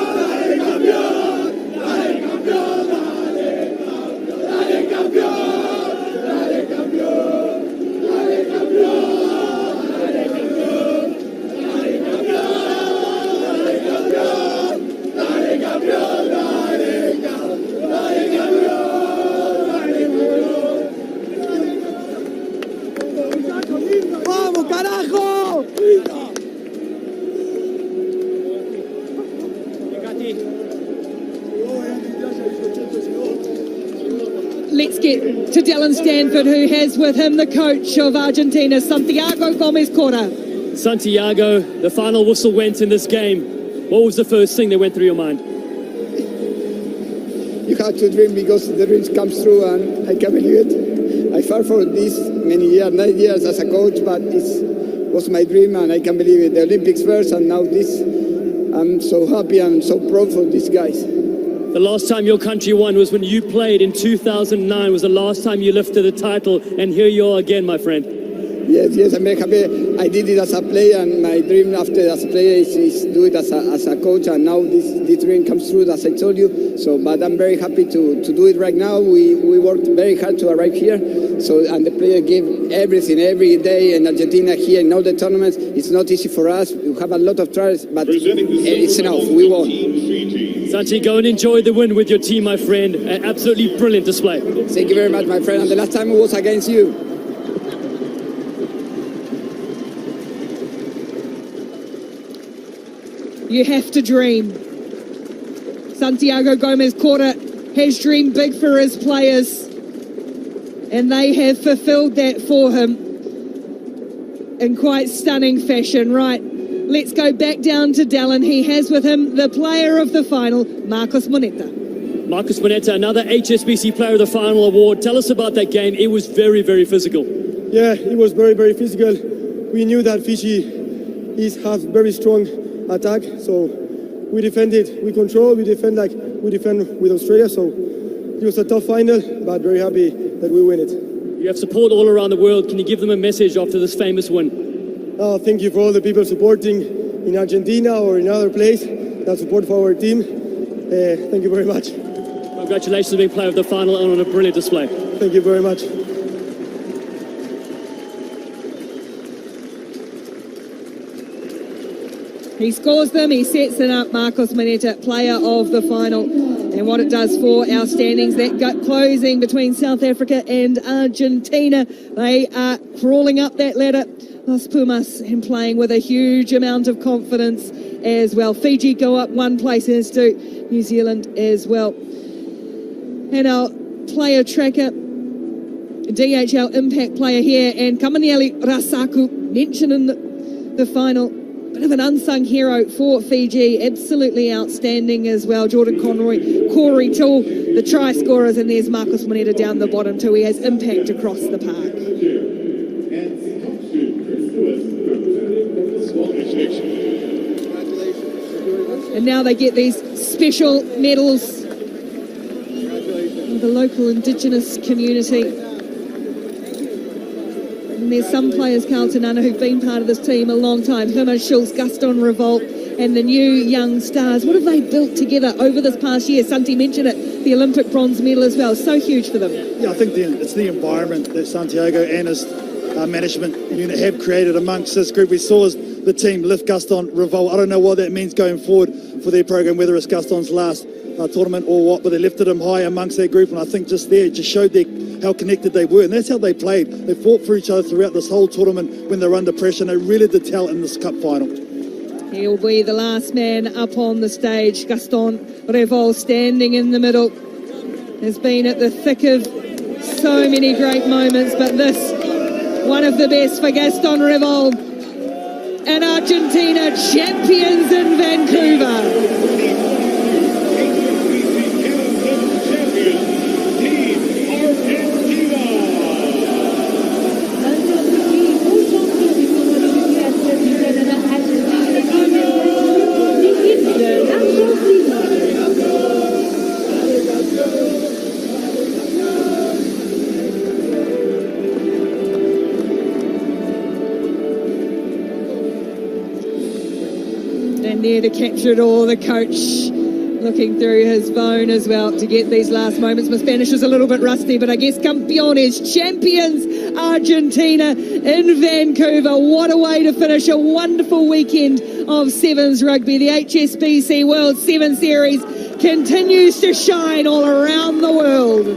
Let's get to Dylan Stanford, who has with him the coach of Argentina, Santiago Gomez-Cora. Santiago, the final whistle went in this game. What was the first thing that went through your mind? You have to dream because the dreams comes true, and I can't believe it. I fought for this many years, 9 years as a coach, but it was my dream, and I can't believe it. The Olympics first, and now this. I'm so happy and so proud for these guys. The last time your country won was when you played in 2009, was the last time you lifted the title, and here you are again, my friend. Yes, I'm very happy. I did it as a player, and my dream after as a player is do it as a coach, and now this dream comes true, as I told you. So, but I'm very happy to do it right now. We worked very hard to arrive here, so, and the player gave everything every day in Argentina here in all the tournaments. It's not easy for us. We have a lot of trials, but it's enough. We won. Santi, go and enjoy the win with your team, my friend. An absolutely brilliant display. Thank you very much, my friend. And the last time it was against you. You have to dream. Santiago Gomez-Cora has dreamed big for his players, and they have fulfilled that for him in quite stunning fashion. Right, let's go back down to Dallin. He has with him the player of the final, Marcos Moneta. Marcos Moneta, another HSBC Player of the Final award. Tell us about that game. It was very, very physical. Yeah, it was very, very physical. We knew that Fiji has very strong attack, so we defended, we control, we defend like we defend with Australia, so it was a tough final, but very happy that we win it. You have support all around the world. Can you give them a message after this famous win? Thank you for all the people supporting in Argentina or in other place that support for our team. Thank you very much. Congratulations on being player of the final and on a brilliant display. Thank you very much. He scores them, he sets it up. Marcos Moneta, player of the final. And what it does for our standings, that gut closing between South Africa and Argentina. They are crawling up that ladder. Los Pumas and playing with a huge amount of confidence as well. Fiji go up one place, as do New Zealand as well. And our player tracker, DHL Impact player here, and Kamaniele Rasaku mentioned in the final. Bit of an unsung hero for Fiji, absolutely outstanding as well. Jordan Conroy, Corey Toole, the try scorers, and there's Marcos Moneta down the bottom too. He has impact across the park. And now they get these special medals from the local Indigenous community. And there's some players, Carlton Anna, who've been part of this team a long time. Herman Schultz, Gaston Revolt, and the new young stars. What have they built together over this past year? Santi mentioned it, the Olympic bronze medal as well. So huge for them. Yeah, I think it's the environment that Santiago and his management unit have created amongst this group. We saw the team lift Gaston Revolt. I don't know what that means going forward for their program, whether it's Gaston's last tournament or what, but they lifted him high amongst their group, and I think just there, it just showed how connected they were, and that's how they played. They fought for each other throughout this whole tournament when they were under pressure, and they really did tell in this cup final. He'll be the last man up on the stage. Gaston Revolt standing in the middle, has been at the thick of so many great moments, but this, one of the best for Gaston Revolt. And Argentina champions in Vancouver. There to capture it all, the coach looking through his phone as well to get these last moments. My Spanish is a little bit rusty, but I guess campeones, champions, Argentina in Vancouver. What a way to finish a wonderful weekend of Sevens rugby. The HSBC World 7 Series continues to shine all around the world.